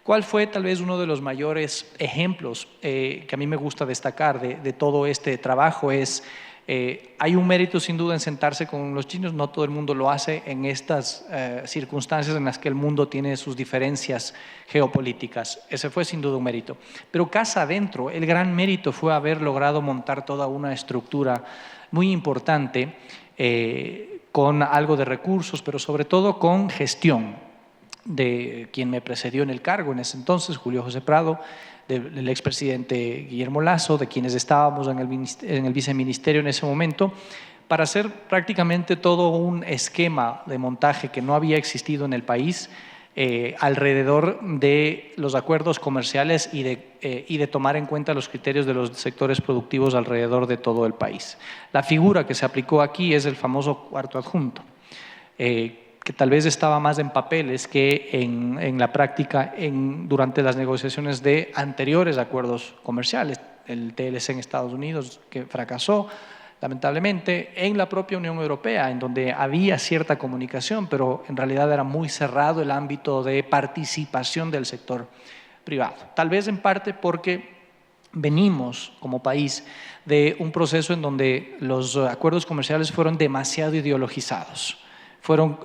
¿Cuál fue tal vez uno de los mayores ejemplos que a mí me gusta destacar de todo este trabajo? Hay un mérito sin duda en sentarse con los chinos, no todo el mundo lo hace en estas circunstancias en las que el mundo tiene sus diferencias geopolíticas. Ese fue sin duda un mérito. Pero casa adentro, el gran mérito fue haber logrado montar toda una estructura muy importante con algo de recursos, pero sobre todo con gestión de quien me precedió en el cargo en ese entonces, Julio José Prado, del expresidente Guillermo Lasso, de quienes estábamos en el viceministerio en ese momento, para hacer prácticamente todo un esquema de montaje que no había existido en el país alrededor de los acuerdos comerciales y de tomar en cuenta los criterios de los sectores productivos alrededor de todo el país. La figura que se aplicó aquí es el famoso cuarto adjunto, que tal vez estaba más en papeles que en la práctica durante las negociaciones de anteriores acuerdos comerciales, el TLC en Estados Unidos, que fracasó lamentablemente, en la propia Unión Europea, en donde había cierta comunicación, pero en realidad era muy cerrado el ámbito de participación del sector privado. Tal vez en parte porque venimos como país de un proceso en donde los acuerdos comerciales fueron demasiado ideologizados. Fueron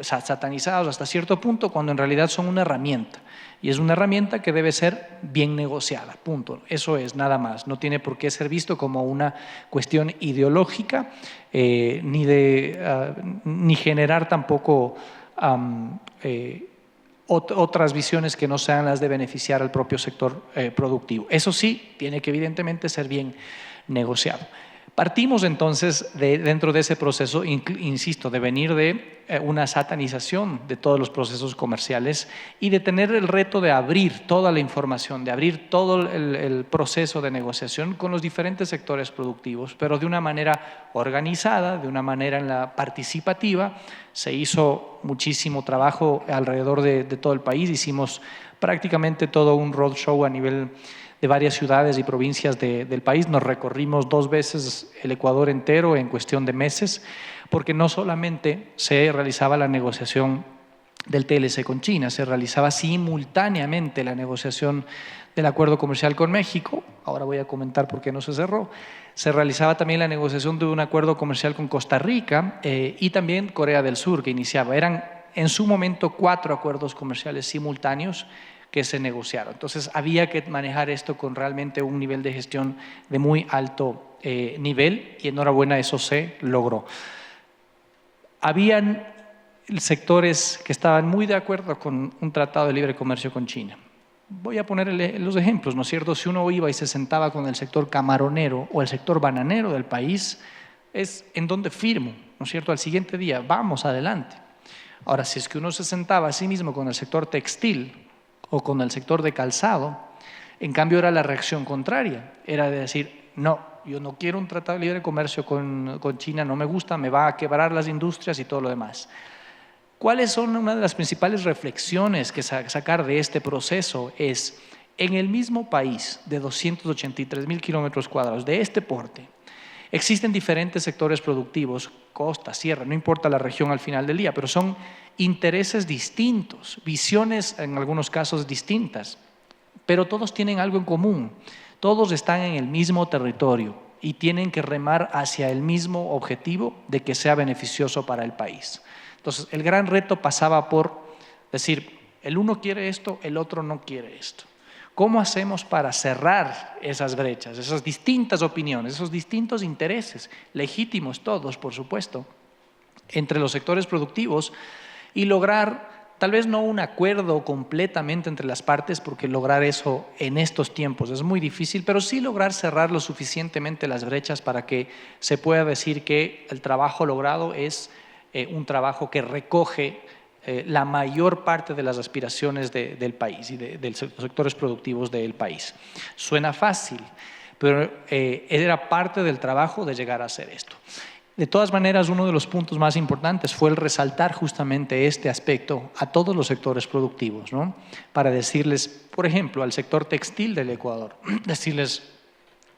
satanizados hasta cierto punto cuando en realidad son una herramienta y es una herramienta que debe ser bien negociada, punto. Eso es, nada más. No tiene por qué ser visto como una cuestión ideológica ni generar tampoco otras visiones que no sean las de beneficiar al propio sector productivo. Eso sí, tiene que evidentemente ser bien negociado. Partimos entonces dentro de ese proceso, insisto, de venir de una satanización de todos los procesos comerciales y de tener el reto de abrir toda la información, de abrir todo el proceso de negociación con los diferentes sectores productivos, pero de una manera organizada, de una manera en la participativa. Se hizo muchísimo trabajo alrededor de todo el país, hicimos prácticamente todo un roadshow a nivel de varias ciudades y provincias del país. Nos recorrimos 2 veces el Ecuador entero en cuestión de meses, porque no solamente se realizaba la negociación del TLC con China. Se realizaba simultáneamente la negociación del acuerdo comercial con México. Ahora voy a comentar por qué no se cerró. Se realizaba también la negociación de un acuerdo comercial con Costa Rica y también Corea del Sur, que iniciaba. Eran en su momento 4 acuerdos comerciales simultáneos que se negociaron. Entonces había que manejar esto con realmente un nivel de gestión de muy alto nivel y enhorabuena, eso se logró. Habían sectores que estaban muy de acuerdo con un tratado de libre comercio con China. Voy a poner los ejemplos, ¿no es cierto? Si uno iba y se sentaba con el sector camaronero o el sector bananero del país, es en donde firmo, ¿no es cierto? Al siguiente día, vamos adelante. Ahora, si es que uno se sentaba a sí mismo con el sector textil o con el sector de calzado, en cambio era la reacción contraria, era de decir, no, yo no quiero un tratado de libre comercio con China, no me gusta, me va a quebrar las industrias y todo lo demás. ¿Cuáles son una de las principales reflexiones que sacar de este proceso? Es, en el mismo país de 283,000 kilómetros cuadrados de este porte, existen diferentes sectores productivos, costa, sierra, no importa la región al final del día, pero son intereses distintos, visiones en algunos casos distintas, pero todos tienen algo en común, todos están en el mismo territorio y tienen que remar hacia el mismo objetivo de que sea beneficioso para el país. Entonces, el gran reto pasaba por decir, el uno quiere esto, el otro no quiere esto. ¿Cómo hacemos para cerrar esas brechas, esas distintas opiniones, esos distintos intereses, legítimos todos, por supuesto, entre los sectores productivos y lograr, tal vez no un acuerdo completamente entre las partes, porque lograr eso en estos tiempos es muy difícil, pero sí lograr cerrar lo suficientemente las brechas para que se pueda decir que el trabajo logrado es un trabajo que recoge la mayor parte de las aspiraciones del país y de los sectores productivos del país. Suena fácil, pero era parte del trabajo de llegar a hacer esto. De todas maneras, uno de los puntos más importantes fue el resaltar justamente este aspecto a todos los sectores productivos, ¿no? Para decirles, por ejemplo, al sector textil del Ecuador, decirles,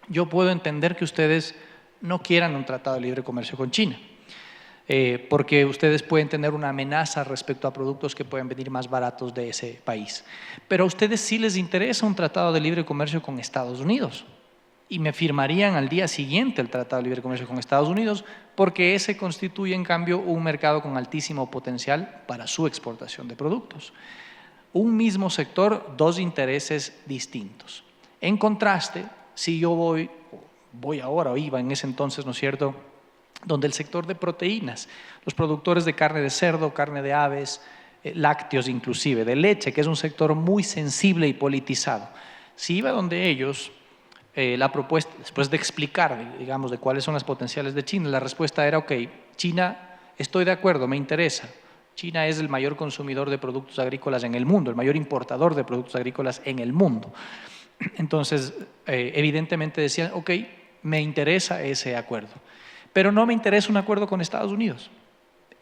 yo puedo entender que ustedes no quieran un tratado de libre comercio con China, porque ustedes pueden tener una amenaza respecto a productos que pueden venir más baratos de ese país. Pero a ustedes sí les interesa un tratado de libre comercio con Estados Unidos y me firmarían al día siguiente el tratado de libre comercio con Estados Unidos porque ese constituye en cambio un mercado con altísimo potencial para su exportación de productos. Un mismo sector, dos intereses distintos. En contraste, si yo voy ahora o iba en ese entonces, ¿no es cierto?, donde el sector de proteínas, los productores de carne de cerdo, carne de aves, lácteos inclusive, de leche, que es un sector muy sensible y politizado. Si iba donde ellos, la propuesta, después de explicar, digamos, de cuáles son las potenciales de China, la respuesta era, ok, China, estoy de acuerdo, me interesa. China es el mayor consumidor de productos agrícolas en el mundo, el mayor importador de productos agrícolas en el mundo. Entonces, evidentemente decían, ok, me interesa ese acuerdo. Pero no me interesa un acuerdo con Estados Unidos.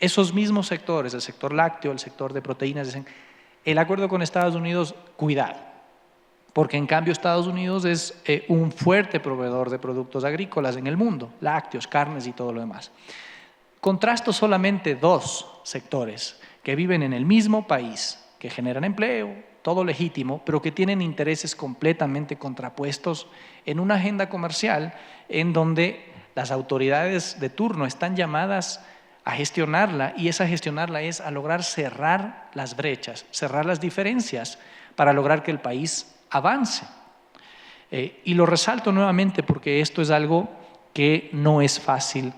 Esos mismos sectores, el sector lácteo, el sector de proteínas, dicen, el acuerdo con Estados Unidos, cuidado, porque en cambio Estados Unidos es un fuerte proveedor de productos agrícolas en el mundo, lácteos, carnes y todo lo demás. Contrasto solamente dos sectores que viven en el mismo país, que generan empleo, todo legítimo, pero que tienen intereses completamente contrapuestos en una agenda comercial en donde las autoridades de turno están llamadas a gestionarla y esa gestionarla es a lograr cerrar las brechas, cerrar las diferencias para lograr que el país avance. Y lo resalto nuevamente porque esto es algo que no es fácil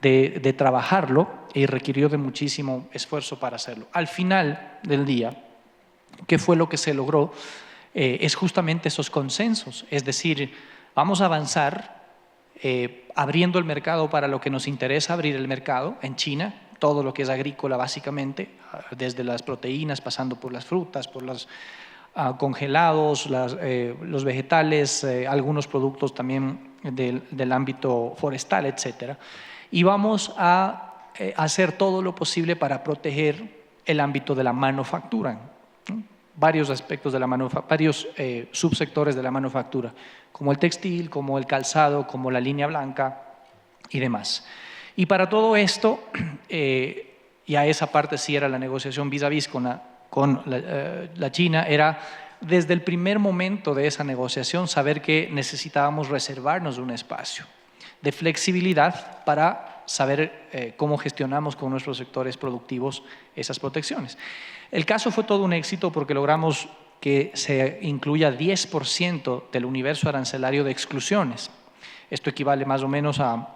de trabajarlo y requirió de muchísimo esfuerzo para hacerlo. Al final del día, ¿qué fue lo que se logró? Es justamente esos consensos, es decir, vamos a avanzar abriendo el mercado para lo que nos interesa abrir el mercado en China, todo lo que es agrícola básicamente, desde las proteínas, pasando por las frutas, por los congelados, los vegetales, algunos productos también del ámbito forestal, etcétera. Y vamos a hacer todo lo posible para proteger el ámbito de la manufactura, ¿no? Varios aspectos de la manufactura, varios subsectores de la manufactura, como el textil, como el calzado, como la línea blanca y demás. Y para todo esto, ya esa parte sí era la negociación vis a vis con la China, era desde el primer momento de esa negociación saber que necesitábamos reservarnos un espacio de flexibilidad para saber cómo gestionamos con nuestros sectores productivos esas protecciones. El caso fue todo un éxito porque logramos que se incluya 10% del universo arancelario de exclusiones. Esto equivale más o menos a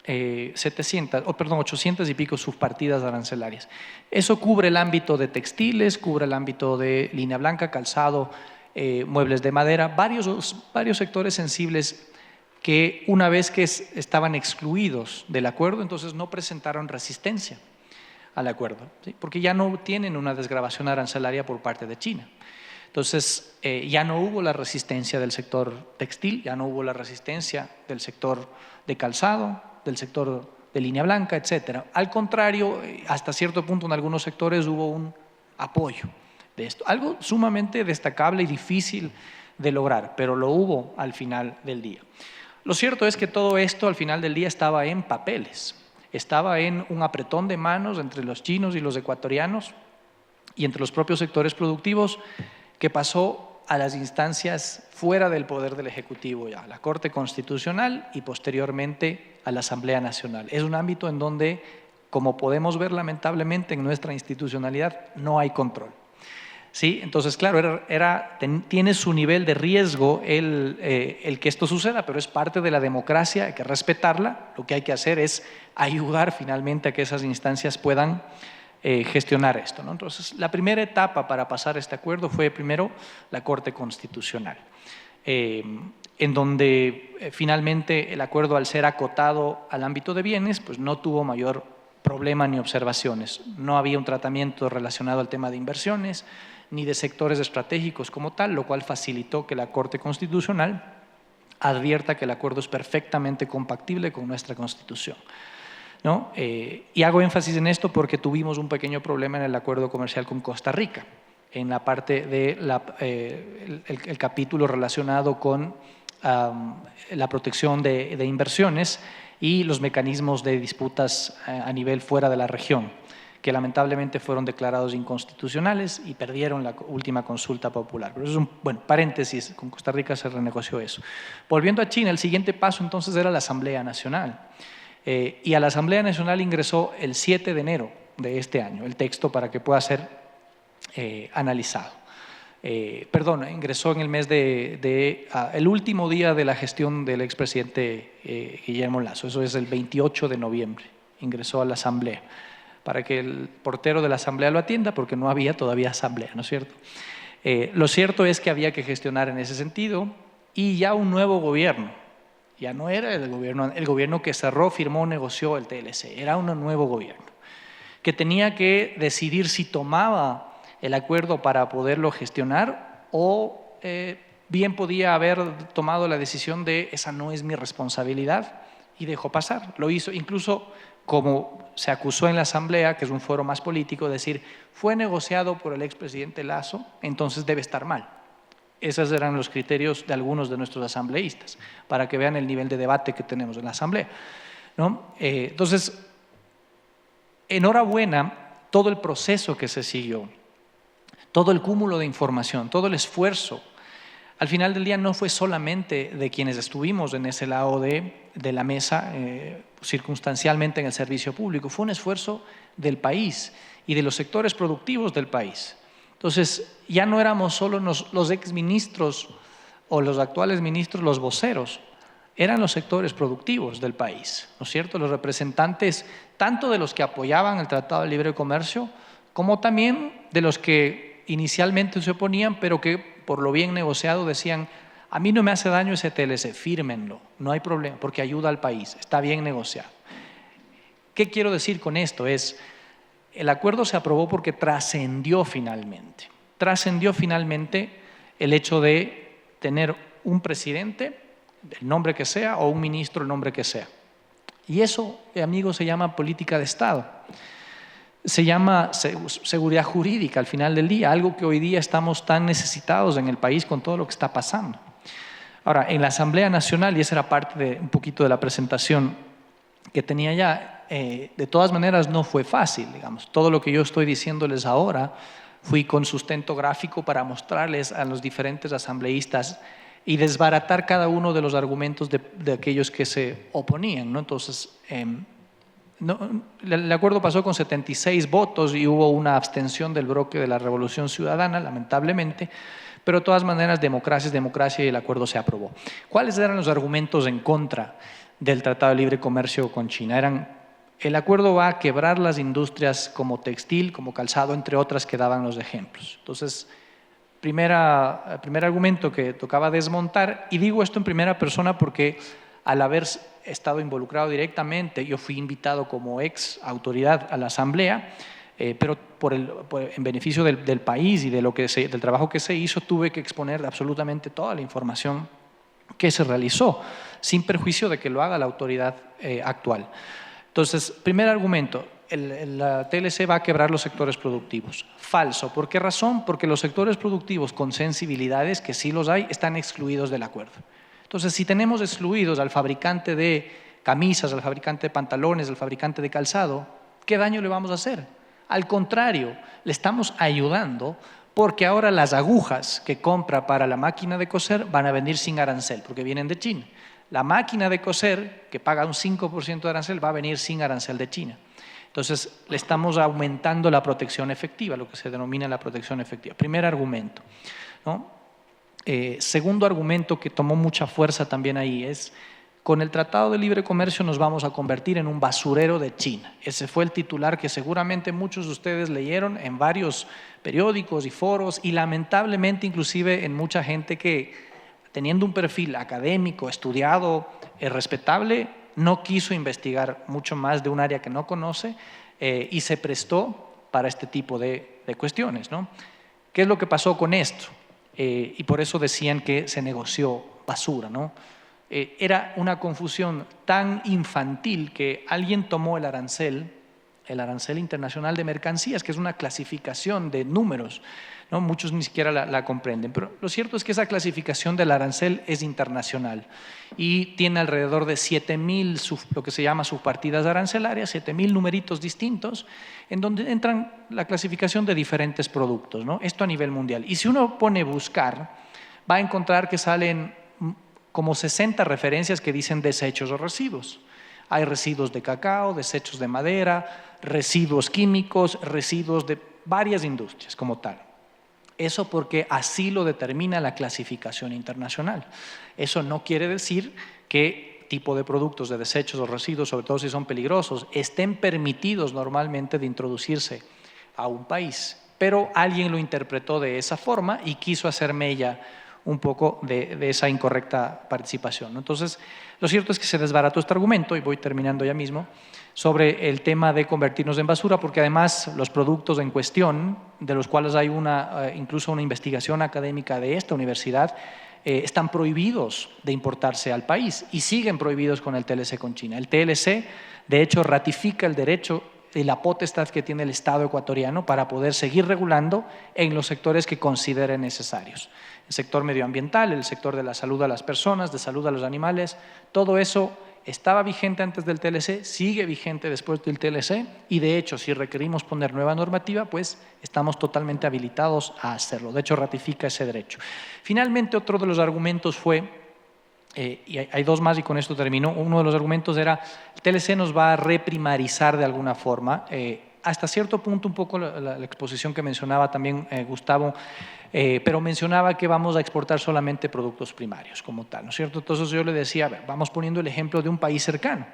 800 y pico subpartidas arancelarias. Eso cubre el ámbito de textiles, cubre el ámbito de línea blanca, calzado, muebles de madera, varios sectores sensibles que una vez que estaban excluidos del acuerdo, entonces no presentaron resistencia al acuerdo, ¿sí? Porque ya no tienen una desgravación arancelaria por parte de China. Entonces, ya no hubo la resistencia del sector textil, ya no hubo la resistencia del sector de calzado, del sector de línea blanca, etcétera. Al contrario, hasta cierto punto en algunos sectores hubo un apoyo de esto. Algo sumamente destacable y difícil de lograr, pero lo hubo al final del día. Lo cierto es que todo esto al final del día estaba en papeles, estaba en un apretón de manos entre los chinos y los ecuatorianos y entre los propios sectores productivos que pasó a las instancias fuera del poder del Ejecutivo ya, a la Corte Constitucional y posteriormente a la Asamblea Nacional. Es un ámbito en donde, como podemos ver lamentablemente en nuestra institucionalidad, no hay control. ¿Sí? Entonces, claro, tiene su nivel de riesgo el que esto suceda, pero es parte de la democracia, hay que respetarla. Lo que hay que hacer es ayudar finalmente a que esas instancias puedan gestionar esto, ¿no? Entonces, la primera etapa para pasar este acuerdo fue primero la Corte Constitucional, en donde finalmente el acuerdo, al ser acotado al ámbito de bienes, pues no tuvo mayor problema ni observaciones. No había un tratamiento relacionado al tema de inversiones ni de sectores estratégicos como tal, lo cual facilitó que la Corte Constitucional advierta que el acuerdo es perfectamente compatible con nuestra Constitución, ¿no? Y hago énfasis en esto porque tuvimos un pequeño problema en el acuerdo comercial con Costa Rica, en la parte de el capítulo relacionado con la protección de inversiones y los mecanismos de disputas a nivel fuera de la región, que lamentablemente fueron declarados inconstitucionales y perdieron la última consulta popular. Pero eso es un paréntesis, con Costa Rica se renegoció eso. Volviendo a China, el siguiente paso entonces era la Asamblea Nacional. Y a la Asamblea Nacional ingresó el 7 de enero de este año el texto para que pueda ser analizado. Ingresó en el mes el último día de la gestión del expresidente Guillermo Lasso, eso es el 28 de noviembre, ingresó a la Asamblea, para que el portero de la Asamblea lo atienda, porque no había todavía Asamblea, ¿no es cierto? Lo cierto es que había que gestionar en ese sentido y ya un nuevo gobierno, ya no era el gobierno que cerró, firmó, negoció el TLC, era un nuevo gobierno que tenía que decidir si tomaba el acuerdo para poderlo gestionar o bien podía haber tomado la decisión de esa no es mi responsabilidad y dejó pasar. Lo hizo incluso como se acusó en la Asamblea, que es un foro más político, decir fue negociado por el expresidente Lasso, entonces debe estar mal. Esos eran los criterios de algunos de nuestros asambleístas, para que vean el nivel de debate que tenemos en la Asamblea, ¿no? Entonces, enhorabuena todo el proceso que se siguió, todo el cúmulo de información, todo el esfuerzo. Al final del día no fue solamente de quienes estuvimos en ese lado de la mesa, circunstancialmente en el servicio público, fue un esfuerzo del país y de los sectores productivos del país. Entonces, ya no éramos solo los exministros o los actuales ministros, los voceros, eran los sectores productivos del país, ¿no es cierto? Los representantes tanto de los que apoyaban el Tratado de Libre Comercio como también de los que inicialmente se oponían, pero que por lo bien negociado decían, a mí no me hace daño ese TLC, fírmenlo, no hay problema, porque ayuda al país, está bien negociado. ¿Qué quiero decir con esto? El acuerdo se aprobó porque trascendió finalmente el hecho de tener un presidente, el nombre que sea, o un ministro, el nombre que sea. Y eso, amigos, se llama política de Estado. Se llama seguridad jurídica al final del día, algo que hoy día estamos tan necesitados en el país con todo lo que está pasando. Ahora, en la Asamblea Nacional, y esa era parte de un poquito de la presentación que tenía ya, de todas maneras no fue fácil, digamos. Todo lo que yo estoy diciéndoles ahora fui con sustento gráfico para mostrarles a los diferentes asambleístas y desbaratar cada uno de los argumentos de aquellos que se oponían, ¿no? Entonces, el acuerdo pasó con 76 votos y hubo una abstención del bloque de la Revolución Ciudadana, lamentablemente, pero de todas maneras democracia es democracia y el acuerdo se aprobó. ¿Cuáles eran los argumentos en contra del Tratado de Libre Comercio con China? El acuerdo va a quebrar las industrias como textil, como calzado, entre otras que daban los ejemplos. Entonces, primer argumento que tocaba desmontar, y digo esto en primera persona porque al haber estado involucrado directamente, yo fui invitado como ex autoridad a la asamblea, pero en beneficio del país y del trabajo que se hizo, tuve que exponer absolutamente toda la información que se realizó, sin perjuicio de que lo haga la autoridad actual. Entonces, primer argumento, la TLC va a quebrar los sectores productivos. Falso. ¿Por qué razón? Porque los sectores productivos con sensibilidades, que sí los hay, están excluidos del acuerdo. Entonces, si tenemos excluidos al fabricante de camisas, al fabricante de pantalones, al fabricante de calzado, ¿qué daño le vamos a hacer? Al contrario, le estamos ayudando porque ahora las agujas que compra para la máquina de coser van a venir sin arancel, porque vienen de China. La máquina de coser, que paga un 5% de arancel, va a venir sin arancel de China. Entonces, le estamos aumentando la protección efectiva, lo que se denomina la protección efectiva. Primer argumento, ¿no? Segundo argumento que tomó mucha fuerza también ahí es: con el Tratado de Libre Comercio nos vamos a convertir en un basurero de China. Ese fue el titular que seguramente muchos de ustedes leyeron en varios periódicos y foros, y lamentablemente inclusive en mucha gente que, teniendo un perfil académico, estudiado, respetable, no quiso investigar mucho más de un área que no conoce y se prestó para este tipo de cuestiones, ¿no? ¿Qué es lo que pasó con esto? Y por eso decían que se negoció basura, ¿no? Era una confusión tan infantil que alguien tomó el arancel internacional de mercancías, que es una clasificación de números, ¿no? Muchos ni siquiera la comprenden, pero lo cierto es que esa clasificación del arancel es internacional y tiene alrededor de 7,000 lo que se llama subpartidas arancelarias, 7,000 numeritos distintos, en donde entran la clasificación de diferentes productos, ¿no? Esto a nivel mundial. Y si uno pone buscar, va a encontrar que salen como 60 referencias que dicen desechos o residuos. Hay residuos de cacao, desechos de madera, residuos químicos, residuos de varias industrias como tal. Eso porque así lo determina la clasificación internacional. Eso no quiere decir que tipo de productos de desechos o residuos, sobre todo si son peligrosos, estén permitidos normalmente de introducirse a un país. Pero alguien lo interpretó de esa forma y quiso hacer mella un poco de esa incorrecta participación, ¿no? Entonces, lo cierto es que se desbarató este argumento, y voy terminando ya mismo, sobre el tema de convertirnos en basura, porque además los productos en cuestión, de los cuales hay incluso una investigación académica de esta universidad, están prohibidos de importarse al país y siguen prohibidos con el TLC con China. El TLC, de hecho, ratifica el derecho y la potestad que tiene el Estado ecuatoriano para poder seguir regulando en los sectores que considere necesarios. El sector medioambiental, el sector de la salud a las personas, de salud a los animales, todo eso estaba vigente antes del TLC, sigue vigente después del TLC, y de hecho, si requerimos poner nueva normativa, pues estamos totalmente habilitados a hacerlo. De hecho, ratifica ese derecho. Finalmente, otro de los argumentos fue, y hay dos más y con esto termino, uno de los argumentos era: el TLC nos va a reprimarizar de alguna forma. Hasta cierto punto, un poco la exposición que mencionaba también Gustavo, pero mencionaba que vamos a exportar solamente productos primarios como tal, ¿no es cierto? Entonces yo le decía, a ver, vamos poniendo el ejemplo de un país cercano,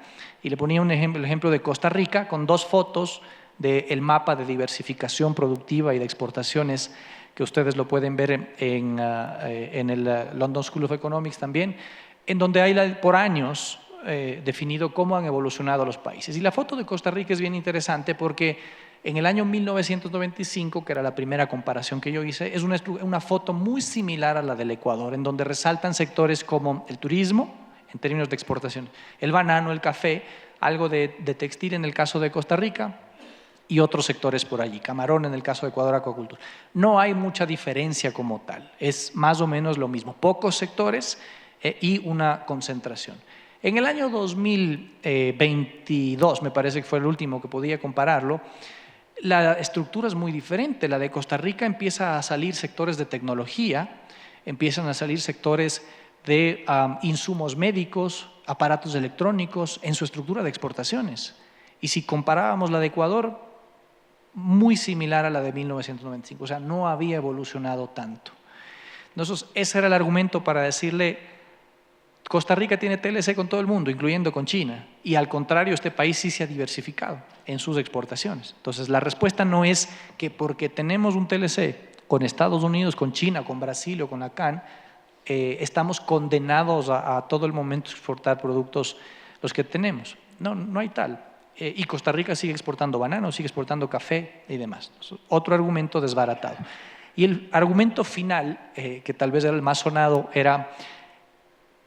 y le ponía el ejemplo de Costa Rica con dos fotos del mapa de diversificación productiva y de exportaciones, que ustedes lo pueden ver en el London School of Economics también, en donde hay por años definido cómo han evolucionado los países. Y la foto de Costa Rica es bien interesante porque en el año 1995, que era la primera comparación que yo hice, es una foto muy similar a la del Ecuador, en donde resaltan sectores como el turismo, en términos de exportación, el banano, el café, algo de textil en el caso de Costa Rica, y otros sectores por allí, camarón en el caso de Ecuador, acuacultura. No hay mucha diferencia como tal, es más o menos lo mismo, pocos sectores y una concentración. En el año 2022, me parece que fue el último que podía compararlo, la estructura es muy diferente. La de Costa Rica empieza a salir sectores de tecnología, empiezan a salir sectores de insumos médicos, aparatos electrónicos, en su estructura de exportaciones. Y si comparábamos la de Ecuador, muy similar a la de 1995, o sea, no había evolucionado tanto. Entonces, ese era el argumento para decirle, Costa Rica tiene TLC con todo el mundo, incluyendo con China, y al contrario, este país sí se ha diversificado en sus exportaciones. Entonces, la respuesta no es que porque tenemos un TLC con Estados Unidos, con China, con Brasil o con la CAN, estamos condenados a todo el momento exportar productos los que tenemos. No, no hay tal. Y Costa Rica sigue exportando bananos, sigue exportando café y demás. Otro argumento desbaratado. Y el argumento final, que tal vez era el más sonado, era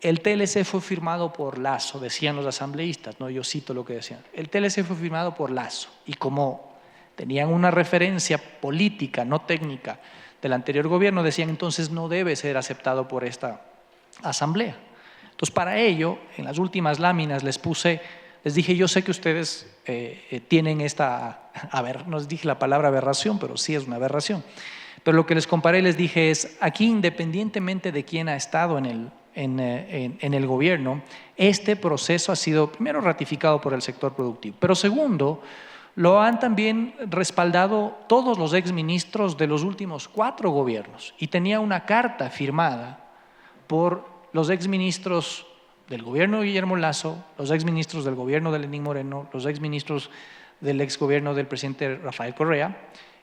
el TLC fue firmado por Lasso, decían los asambleístas, ¿no? Yo cito lo que decían. El TLC fue firmado por Lasso y como tenían una referencia política, no técnica, del anterior gobierno, decían entonces no debe ser aceptado por esta asamblea. Entonces para ello, en las últimas láminas les dije, yo sé que ustedes tienen esta, no les dije la palabra aberración, pero sí es una aberración. Pero lo que les comparé, les dije es, aquí independientemente de quién ha estado en el gobierno, este proceso ha sido primero ratificado por el sector productivo, pero segundo, lo han también respaldado todos los exministros de los últimos 4 gobiernos y tenía una carta firmada por los exministros del gobierno de Guillermo Lasso, los exministros del gobierno de Lenín Moreno, los exministros del exgobierno del presidente Rafael Correa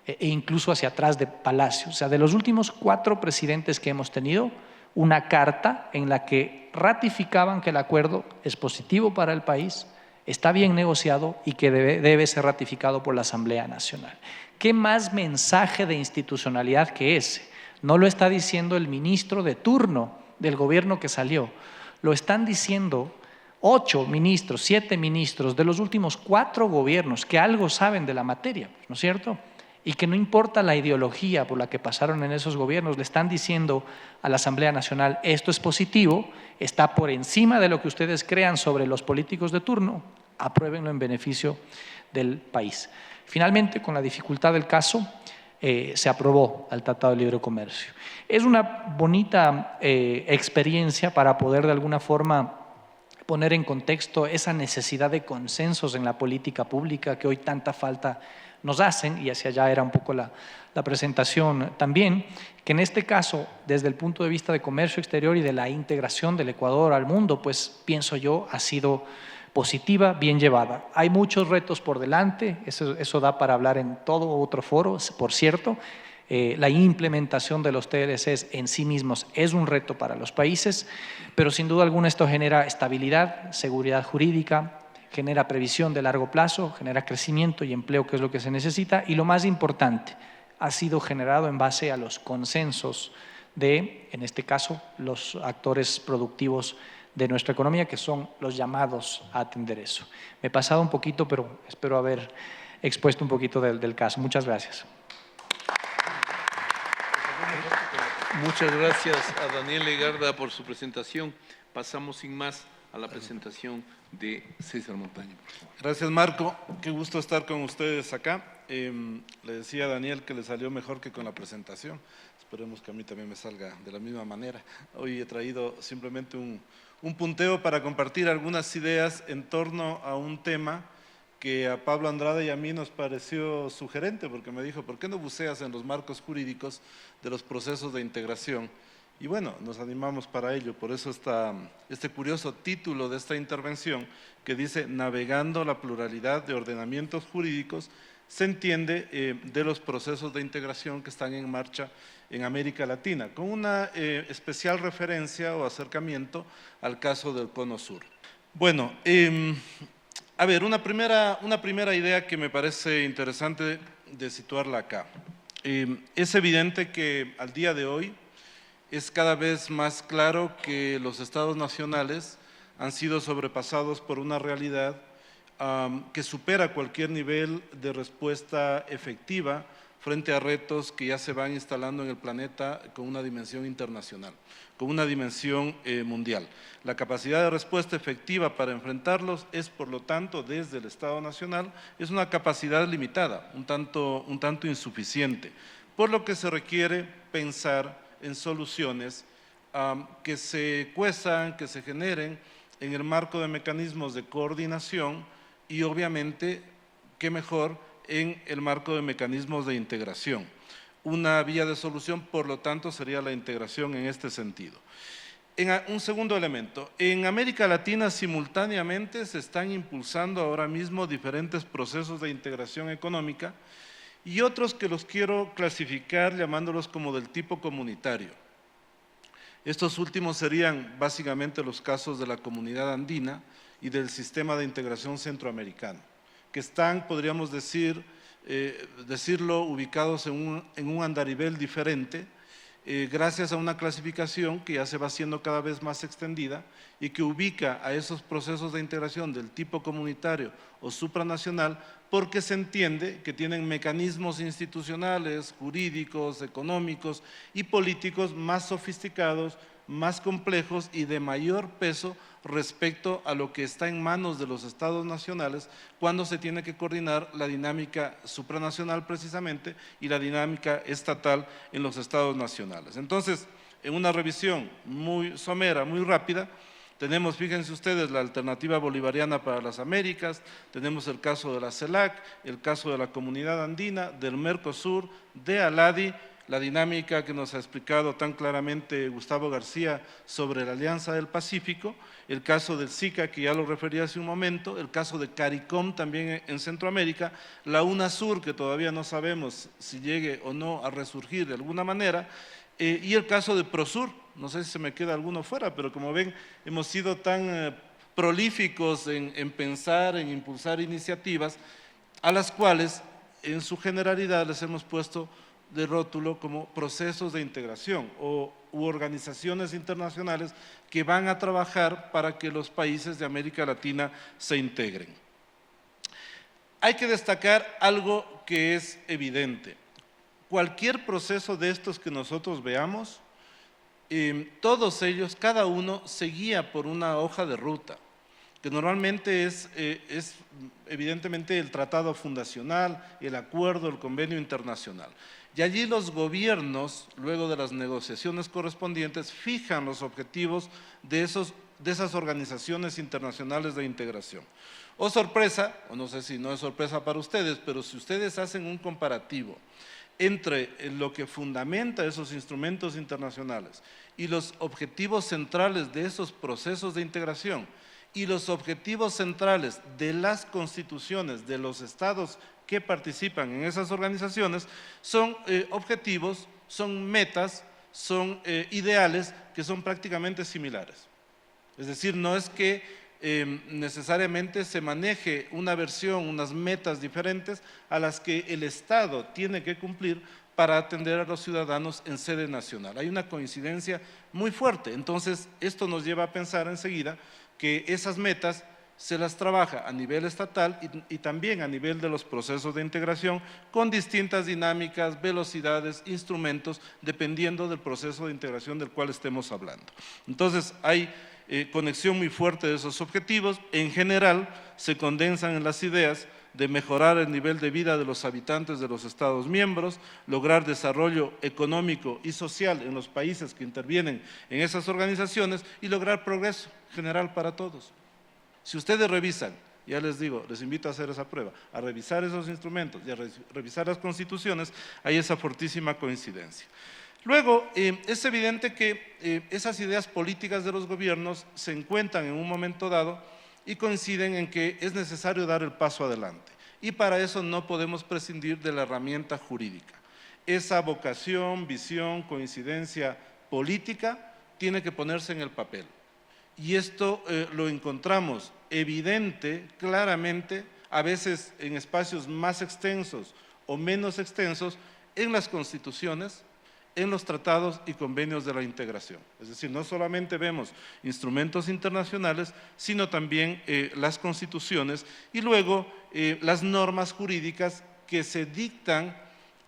e incluso hacia atrás de Palacio. O sea, de los últimos 4 presidentes que hemos tenido, una carta en la que ratificaban que el acuerdo es positivo para el país, está bien negociado y que debe ser ratificado por la Asamblea Nacional. ¿Qué más mensaje de institucionalidad que ese? No lo está diciendo el ministro de turno del gobierno que salió, lo están diciendo 8 ministros, 7 ministros de los últimos 4 gobiernos que algo saben de la materia, ¿no es cierto? Y que no importa la ideología por la que pasaron en esos gobiernos, le están diciendo a la Asamblea Nacional, esto es positivo, está por encima de lo que ustedes crean sobre los políticos de turno, apruébenlo en beneficio del país. Finalmente, con la dificultad del caso, se aprobó el Tratado de Libre Comercio. Es una bonita experiencia para poder de alguna forma poner en contexto esa necesidad de consensos en la política pública que hoy tanta falta nos hacen, y hacia allá era un poco la presentación también, que en este caso, desde el punto de vista de comercio exterior y de la integración del Ecuador al mundo, pues pienso yo ha sido positiva, bien llevada. Hay muchos retos por delante, eso da para hablar en todo otro foro, por cierto. La implementación de los TLCs en sí mismos es un reto para los países, pero sin duda alguna esto genera estabilidad, seguridad jurídica, genera previsión de largo plazo, genera crecimiento y empleo, que es lo que se necesita, y lo más importante, ha sido generado en base a los consensos de, en este caso, los actores productivos de nuestra economía, que son los llamados a atender eso. Me he pasado un poquito, pero espero haber expuesto un poquito del caso. Muchas gracias. Muchas gracias a Daniel Legarda por su presentación. Pasamos sin más a la presentación de César Montaño. Gracias, Marco. Qué gusto estar con ustedes acá. Le decía a Daniel que le salió mejor que con la presentación. Esperemos que a mí también me salga de la misma manera. Hoy he traído simplemente un punteo para compartir algunas ideas en torno a un tema que a Pablo Andrade y a mí nos pareció sugerente, porque me dijo, ¿por qué no buceas en los marcos jurídicos de los procesos de integración? Y bueno, nos animamos para ello, por eso está este curioso título de esta intervención que dice Navegando la pluralidad de ordenamientos jurídicos, se entiende de los procesos de integración que están en marcha en América Latina, con una especial referencia o acercamiento al caso del Cono Sur. Bueno, a ver, una primera idea que me parece interesante de situarla acá. Es evidente que al día de hoy es cada vez más claro que los estados nacionales han sido sobrepasados por una realidad que supera cualquier nivel de respuesta efectiva frente a retos que ya se van instalando en el planeta con una dimensión internacional, con una dimensión mundial. La capacidad de respuesta efectiva para enfrentarlos es, por lo tanto, desde el Estado Nacional, es una capacidad limitada, un tanto insuficiente, por lo que se requiere pensar en soluciones que se cuezan, que se generen en el marco de mecanismos de coordinación y, obviamente, qué mejor, en el marco de mecanismos de integración. Una vía de solución, por lo tanto, sería la integración en este sentido. Un segundo elemento, en América Latina simultáneamente se están impulsando ahora mismo diferentes procesos de integración económica y otros que los quiero clasificar llamándolos como del tipo comunitario. Estos últimos serían básicamente los casos de la comunidad andina y del sistema de integración centroamericano, que están, podríamos decirlo, ubicados en un andarivel diferente, gracias a una clasificación que ya se va haciendo cada vez más extendida y que ubica a esos procesos de integración del tipo comunitario o supranacional porque se entiende que tienen mecanismos institucionales, jurídicos, económicos y políticos más sofisticados, más complejos y de mayor peso respecto a lo que está en manos de los estados nacionales cuando se tiene que coordinar la dinámica supranacional precisamente y la dinámica estatal en los estados nacionales. Entonces, en una revisión muy somera, muy rápida, tenemos, fíjense ustedes, la alternativa bolivariana para las Américas, tenemos el caso de la CELAC, el caso de la Comunidad Andina, del Mercosur, de ALADI, la dinámica que nos ha explicado tan claramente Gustavo García sobre la Alianza del Pacífico, el caso del SICA, que ya lo refería hace un momento, el caso de CARICOM también en Centroamérica, la UNASUR, que todavía no sabemos si llegue o no a resurgir de alguna manera, y el caso de PROSUR, no sé si se me queda alguno fuera, pero como ven, hemos sido tan prolíficos en pensar, en impulsar iniciativas, a las cuales en su generalidad les hemos puesto de rótulo como procesos de integración u organizaciones internacionales que van a trabajar para que los países de América Latina se integren. Hay que destacar algo que es evidente. Cualquier proceso de estos que nosotros veamos, todos ellos, cada uno se guía por una hoja de ruta, que normalmente es evidentemente el tratado fundacional, el acuerdo, el convenio internacional. Y allí los gobiernos, luego de las negociaciones correspondientes, fijan los objetivos de esas organizaciones internacionales de integración. Oh sorpresa, o no sé si no es sorpresa para ustedes, pero si ustedes hacen un comparativo entre lo que fundamenta esos instrumentos internacionales y los objetivos centrales de esos procesos de integración y los objetivos centrales de las constituciones de los estados que participan en esas organizaciones, son objetivos, son metas, son ideales que son prácticamente similares. Es decir, no es que necesariamente se maneje una versión, unas metas diferentes a las que el Estado tiene que cumplir para atender a los ciudadanos en sede nacional. Hay una coincidencia muy fuerte, entonces esto nos lleva a pensar enseguida que esas metas se las trabaja a nivel estatal y también a nivel de los procesos de integración con distintas dinámicas, velocidades, instrumentos, dependiendo del proceso de integración del cual estemos hablando. Entonces hay conexión muy fuerte de esos objetivos. En general se condensan en las ideas de mejorar el nivel de vida de los habitantes de los Estados miembros, lograr desarrollo económico y social en los países que intervienen en esas organizaciones y lograr progreso general para todos. Si ustedes revisan, ya les digo, les invito a hacer esa prueba, a revisar esos instrumentos y a revisar las constituciones, hay esa fortísima coincidencia. Luego, es evidente que esas ideas políticas de los gobiernos se encuentran en un momento dado y coinciden en que es necesario dar el paso adelante. Y para eso no podemos prescindir de la herramienta jurídica. Esa vocación, visión, coincidencia política tiene que ponerse en el papel. Y esto lo encontramos evidente, claramente, a veces en espacios más extensos o menos extensos, en las constituciones, en los tratados y convenios de la integración. Es decir, no solamente vemos instrumentos internacionales, sino también las constituciones y luego las normas jurídicas que se dictan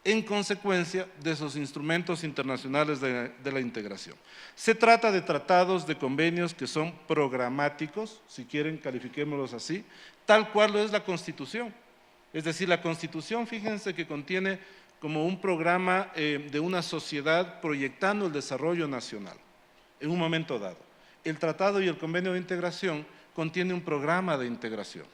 en consecuencia de esos instrumentos internacionales de la integración. Se trata de tratados, de convenios que son programáticos, si quieren califiquémoslos así, tal cual lo es la Constitución. Es decir, la Constitución, fíjense que contiene como un programa de una sociedad proyectando el desarrollo nacional en un momento dado. El tratado y el convenio de integración contiene un programa de integración.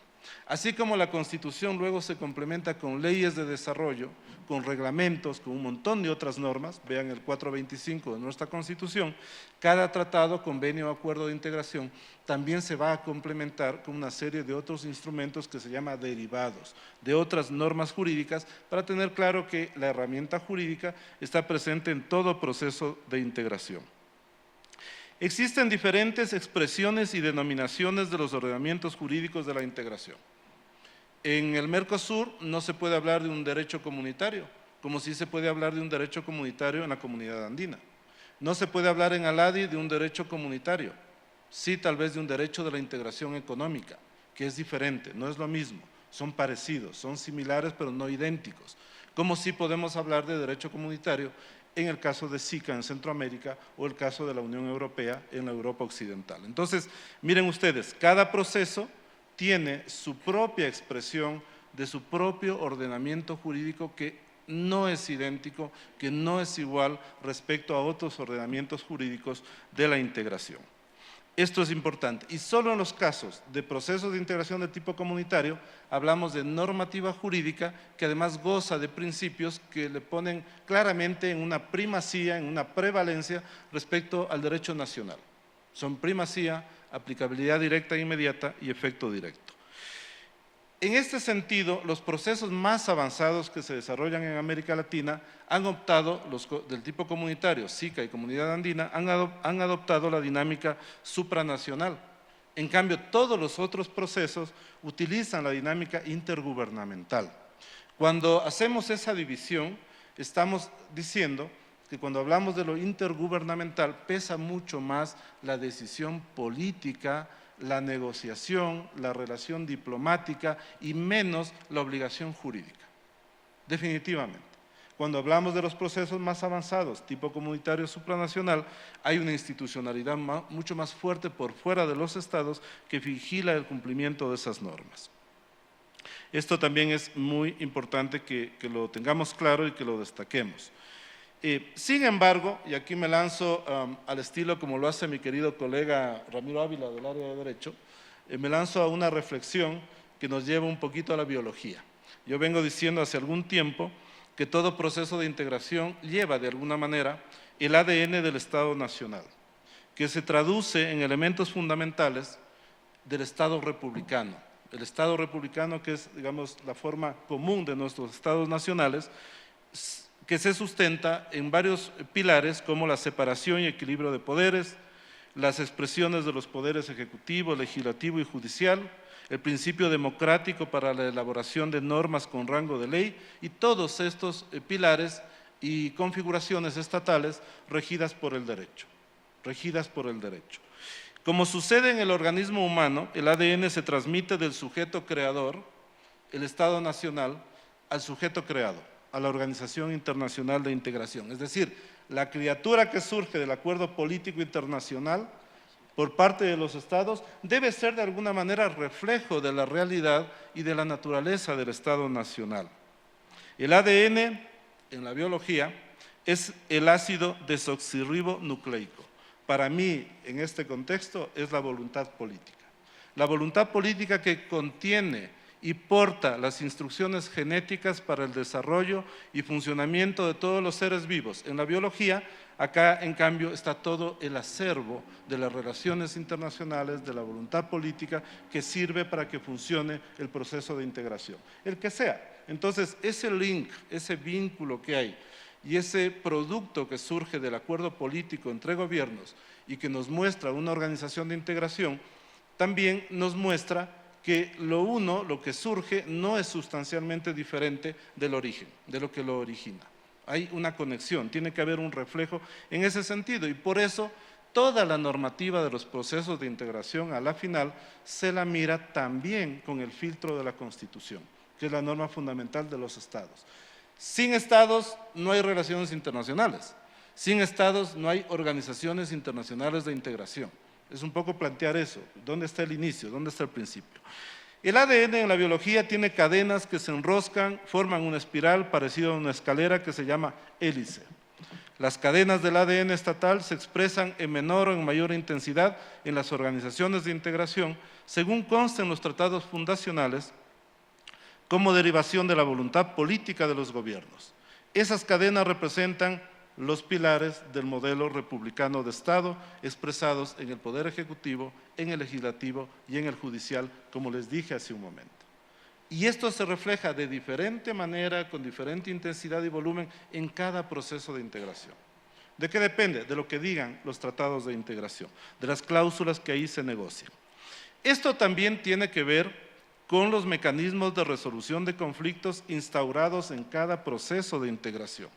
Así como la Constitución luego se complementa con leyes de desarrollo, con reglamentos, con un montón de otras normas, vean el 425 de nuestra Constitución, cada tratado, convenio o acuerdo de integración también se va a complementar con una serie de otros instrumentos que se llama derivados, de otras normas jurídicas, para tener claro que la herramienta jurídica está presente en todo proceso de integración. Existen diferentes expresiones y denominaciones de los ordenamientos jurídicos de la integración. En el Mercosur no se puede hablar de un derecho comunitario, como sí se puede hablar de un derecho comunitario en la comunidad andina. No se puede hablar en ALADI de un derecho comunitario, sí tal vez de un derecho de la integración económica, que es diferente, no es lo mismo, son parecidos, son similares pero no idénticos. Como sí podemos hablar de derecho comunitario en el caso de SICA en Centroamérica o el caso de la Unión Europea en la Europa Occidental. Entonces, miren ustedes, cada proceso tiene su propia expresión de su propio ordenamiento jurídico que no es idéntico, que no es igual respecto a otros ordenamientos jurídicos de la integración. Esto es importante y solo en los casos de procesos de integración de tipo comunitario hablamos de normativa jurídica que además goza de principios que le ponen claramente en una primacía, en una prevalencia respecto al derecho nacional. Son primacía, aplicabilidad directa e inmediata y efecto directo. En este sentido, los procesos más avanzados que se desarrollan en América Latina han optado, los del tipo comunitario, SICA y Comunidad Andina, han adoptado la dinámica supranacional. En cambio, todos los otros procesos utilizan la dinámica intergubernamental. Cuando hacemos esa división, estamos diciendo que cuando hablamos de lo intergubernamental pesa mucho más la decisión política, la negociación, la relación diplomática y menos la obligación jurídica. Definitivamente. Cuando hablamos de los procesos más avanzados, tipo comunitario supranacional, hay una institucionalidad mucho más fuerte por fuera de los estados que vigila el cumplimiento de esas normas. Esto también es muy importante que lo tengamos claro y que lo destaquemos. Sin embargo, y aquí me lanzo al estilo como lo hace mi querido colega Ramiro Ávila del área de Derecho, me lanzo a una reflexión que nos lleva un poquito a la biología. Yo vengo diciendo hace algún tiempo que todo proceso de integración lleva de alguna manera el ADN del Estado Nacional, que se traduce en elementos fundamentales del Estado republicano. El Estado republicano, que es, digamos, la forma común de nuestros Estados nacionales, que se sustenta en varios pilares como la separación y equilibrio de poderes, las expresiones de los poderes ejecutivo, legislativo y judicial, el principio democrático para la elaboración de normas con rango de ley y todos estos pilares y configuraciones estatales regidas por el derecho. Como sucede en el organismo humano, el ADN se transmite del sujeto creador, el Estado Nacional, al sujeto creado, a la Organización Internacional de Integración. Es decir, la criatura que surge del acuerdo político internacional por parte de los estados debe ser de alguna manera reflejo de la realidad y de la naturaleza del Estado Nacional. El ADN en la biología es el ácido desoxirribonucleico. Para mí, en este contexto, es la voluntad política. La voluntad política que contiene y porta las instrucciones genéticas para el desarrollo y funcionamiento de todos los seres vivos. En la biología, acá en cambio está todo el acervo de las relaciones internacionales, de la voluntad política que sirve para que funcione el proceso de integración, el que sea. Entonces, ese link, ese vínculo que hay y ese producto que surge del acuerdo político entre gobiernos y que nos muestra una organización de integración, también nos muestra que lo que surge no es sustancialmente diferente del origen, de lo que lo origina. Hay una conexión, tiene que haber un reflejo en ese sentido y por eso toda la normativa de los procesos de integración a la final se la mira también con el filtro de la Constitución, que es la norma fundamental de los estados. Sin estados no hay relaciones internacionales, sin estados no hay organizaciones internacionales de integración. Es un poco plantear eso, ¿dónde está el inicio, dónde está el principio? El ADN en la biología tiene cadenas que se enroscan, forman una espiral parecida a una escalera que se llama hélice. Las cadenas del ADN estatal se expresan en menor o en mayor intensidad en las organizaciones de integración, según consta en los tratados fundacionales, como derivación de la voluntad política de los gobiernos. Esas cadenas representan los pilares del modelo republicano de Estado expresados en el Poder Ejecutivo, en el Legislativo y en el Judicial, como les dije hace un momento. Y esto se refleja de diferente manera, con diferente intensidad y volumen en cada proceso de integración. ¿De qué depende? De lo que digan los tratados de integración, de las cláusulas que ahí se negocian. Esto también tiene que ver con los mecanismos de resolución de conflictos instaurados en cada proceso de integración,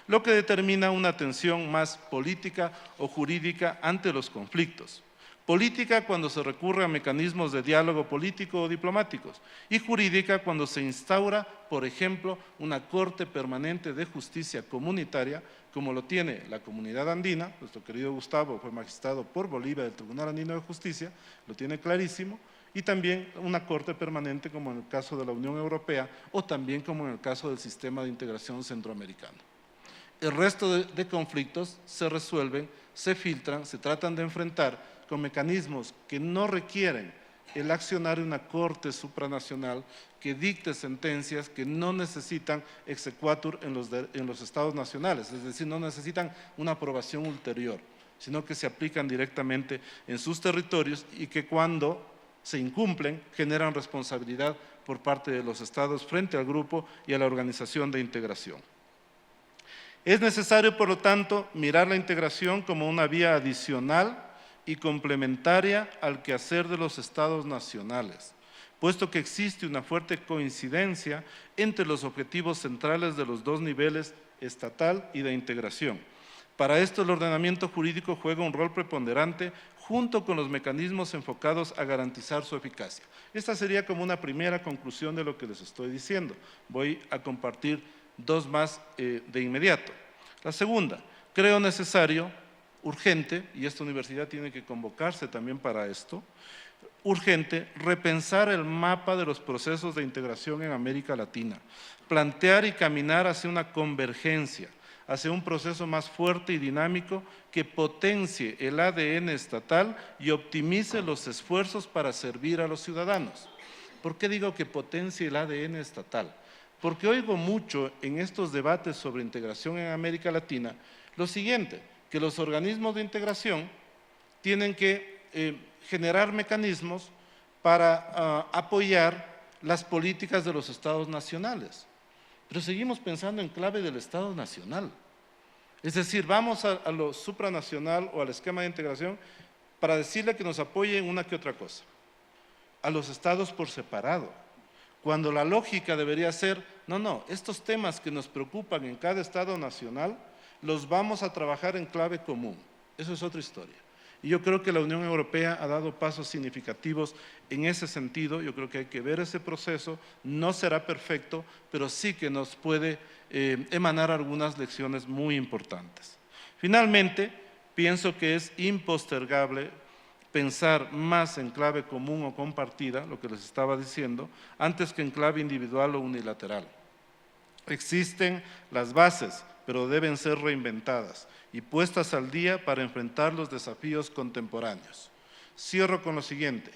lo que determina una atención más política o jurídica ante los conflictos. Política cuando se recurre a mecanismos de diálogo político o diplomáticos y jurídica cuando se instaura, por ejemplo, una Corte Permanente de Justicia Comunitaria, como lo tiene la Comunidad Andina. Nuestro querido Gustavo fue magistrado por Bolivia del Tribunal Andino de Justicia, lo tiene clarísimo, y también una Corte Permanente como en el caso de la Unión Europea o también como en el caso del Sistema de Integración Centroamericano. El resto de conflictos se resuelven, se filtran, se tratan de enfrentar con mecanismos que no requieren el accionar de una corte supranacional que dicte sentencias que no necesitan exequatur en los estados nacionales, es decir, no necesitan una aprobación ulterior, sino que se aplican directamente en sus territorios y que cuando se incumplen generan responsabilidad por parte de los estados frente al grupo y a la organización de integración. Es necesario, por lo tanto, mirar la integración como una vía adicional y complementaria al quehacer de los estados nacionales, puesto que existe una fuerte coincidencia entre los objetivos centrales de los dos niveles, estatal y de integración. Para esto, el ordenamiento jurídico juega un rol preponderante junto con los mecanismos enfocados a garantizar su eficacia. Esta sería como una primera conclusión de lo que les estoy diciendo. Voy a compartir dos más de inmediato. La segunda, creo necesario, urgente, y esta universidad tiene que convocarse también para esto, urgente, repensar el mapa de los procesos de integración en América Latina, plantear y caminar hacia una convergencia, hacia un proceso más fuerte y dinámico que potencie el ADN estatal y optimice los esfuerzos para servir a los ciudadanos. ¿Por qué digo que potencie el ADN estatal? Porque oigo mucho en estos debates sobre integración en América Latina lo siguiente, que los organismos de integración tienen que generar mecanismos para apoyar las políticas de los estados nacionales. Pero seguimos pensando en clave del Estado nacional. Es decir, vamos a lo supranacional o al esquema de integración para decirle que nos apoyen una que otra cosa. A los estados por separado. Cuando la lógica debería ser, no, estos temas que nos preocupan en cada estado nacional, los vamos a trabajar en clave común. Eso es otra historia. Y yo creo que la Unión Europea ha dado pasos significativos en ese sentido. Yo creo que hay que ver ese proceso. No será perfecto, pero sí que nos puede emanar algunas lecciones muy importantes. Finalmente, pienso que es impostergable pensar más en clave común o compartida, lo que les estaba diciendo, antes que en clave individual o unilateral. Existen las bases, pero deben ser reinventadas y puestas al día para enfrentar los desafíos contemporáneos. Cierro con lo siguiente.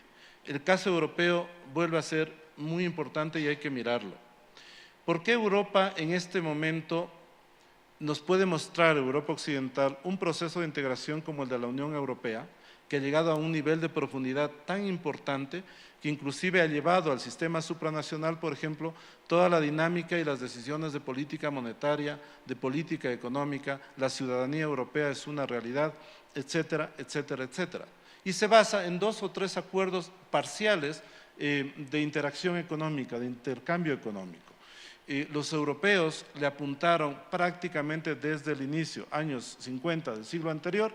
El caso europeo vuelve a ser muy importante y hay que mirarlo. ¿Por qué Europa en este momento nos puede mostrar, Europa Occidental, un proceso de integración como el de la Unión Europea, que ha llegado a un nivel de profundidad tan importante que inclusive ha llevado al sistema supranacional, por ejemplo, toda la dinámica y las decisiones de política monetaria, de política económica, la ciudadanía europea es una realidad, etcétera, etcétera, etcétera. Y se basa en 2 o 3 acuerdos parciales de interacción económica, de intercambio económico. Los europeos le apuntaron prácticamente desde el inicio, años 50 del siglo anterior,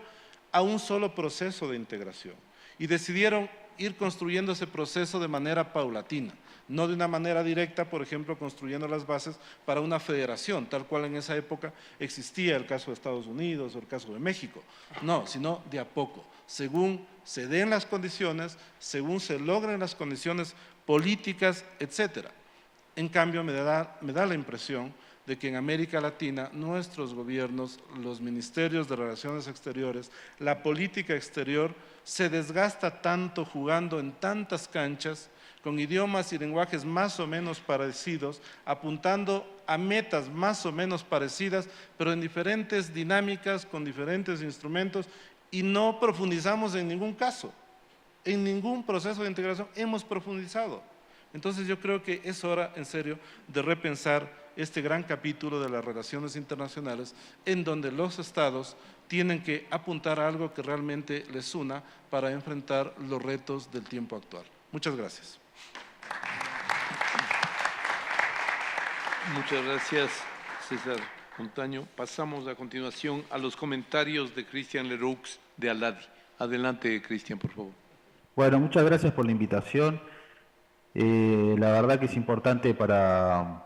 a un solo proceso de integración y decidieron ir construyendo ese proceso de manera paulatina. no de una manera directa, por ejemplo, construyendo las bases para una federación, tal cual en esa época existía el caso de Estados Unidos o el caso de México. No, sino de a poco, según se den las condiciones, según se logren las condiciones políticas, etcétera. En cambio, me da la impresión de que en América Latina nuestros gobiernos, los ministerios de Relaciones Exteriores, la política exterior se desgasta tanto jugando en tantas canchas, con idiomas y lenguajes más o menos parecidos, apuntando a metas más o menos parecidas, pero en diferentes dinámicas, con diferentes instrumentos, y no profundizamos en ningún caso. En ningún proceso de integración hemos profundizado. Entonces yo creo que es hora, en serio, de repensar este gran capítulo de las relaciones internacionales en donde los estados tienen que apuntar a algo que realmente les una para enfrentar los retos del tiempo actual. Muchas gracias. Muchas gracias, César Montaño. Pasamos a continuación a los comentarios de Cristian Leroux de Aladi. Adelante, Cristian, por favor. Bueno, muchas gracias por la invitación. La verdad que es importante para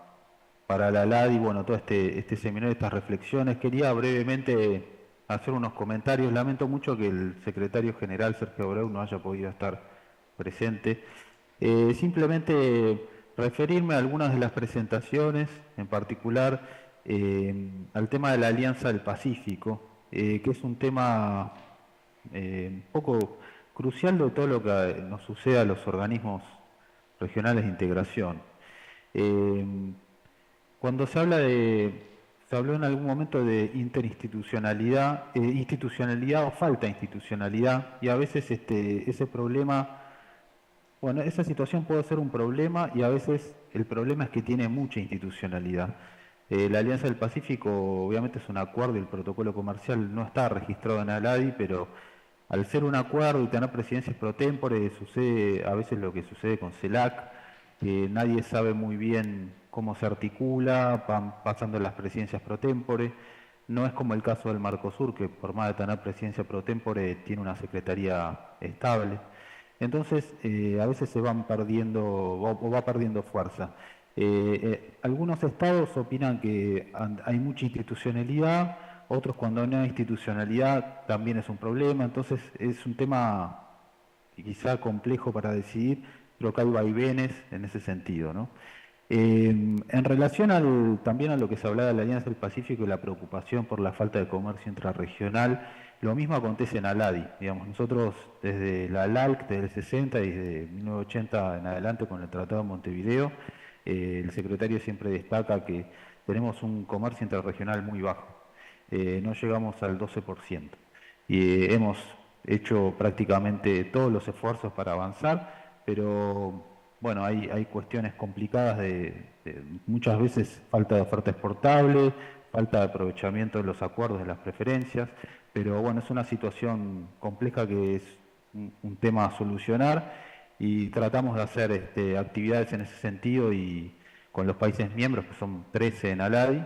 la Aladi, bueno, todo este seminario, estas reflexiones. Quería brevemente hacer unos comentarios. Lamento mucho que el secretario general, Sergio Abreu, no haya podido estar presente. Simplemente referirme a algunas de las presentaciones, en particular al tema de la Alianza del Pacífico, que es un tema un poco crucial de todo lo que nos sucede a los organismos regionales de integración. Cuando se habló en algún momento de interinstitucionalidad, institucionalidad o falta de institucionalidad, y a veces ese problema, bueno, esa situación puede ser un problema y a veces el problema es que tiene mucha institucionalidad. La Alianza del Pacífico obviamente es un acuerdo y el protocolo comercial no está registrado en Aladi, pero al ser un acuerdo y tener presidencias pro tempore, sucede a veces lo que sucede con CELAC, que nadie sabe muy bien cómo se articula, van pasando las presidencias pro tempore. No es como el caso del Mercosur, que por más de tener presidencia pro tempore tiene una secretaría estable. Entonces, a veces se van perdiendo o va perdiendo fuerza. Algunos estados opinan que hay mucha institucionalidad, otros cuando no hay institucionalidad también es un problema. Entonces es un tema quizá complejo para decidir, pero que hay vaivenes en ese sentido, ¿no? En relación también a lo que se hablaba de la Alianza del Pacífico y la preocupación por la falta de comercio intrarregional, lo mismo acontece en Aladi. Digamos, nosotros desde la LALC, desde el 60 y desde 1980 en adelante con el Tratado de Montevideo, el secretario siempre destaca que tenemos un comercio intrarregional muy bajo. No llegamos al 12%. Y hemos hecho prácticamente todos los esfuerzos para avanzar, pero bueno, hay cuestiones complicadas de muchas veces falta de oferta exportable, falta de aprovechamiento de los acuerdos, de las preferencias, pero bueno, es una situación compleja que es un tema a solucionar y tratamos de hacer actividades en ese sentido y con los países miembros, que son 13 en Aladi.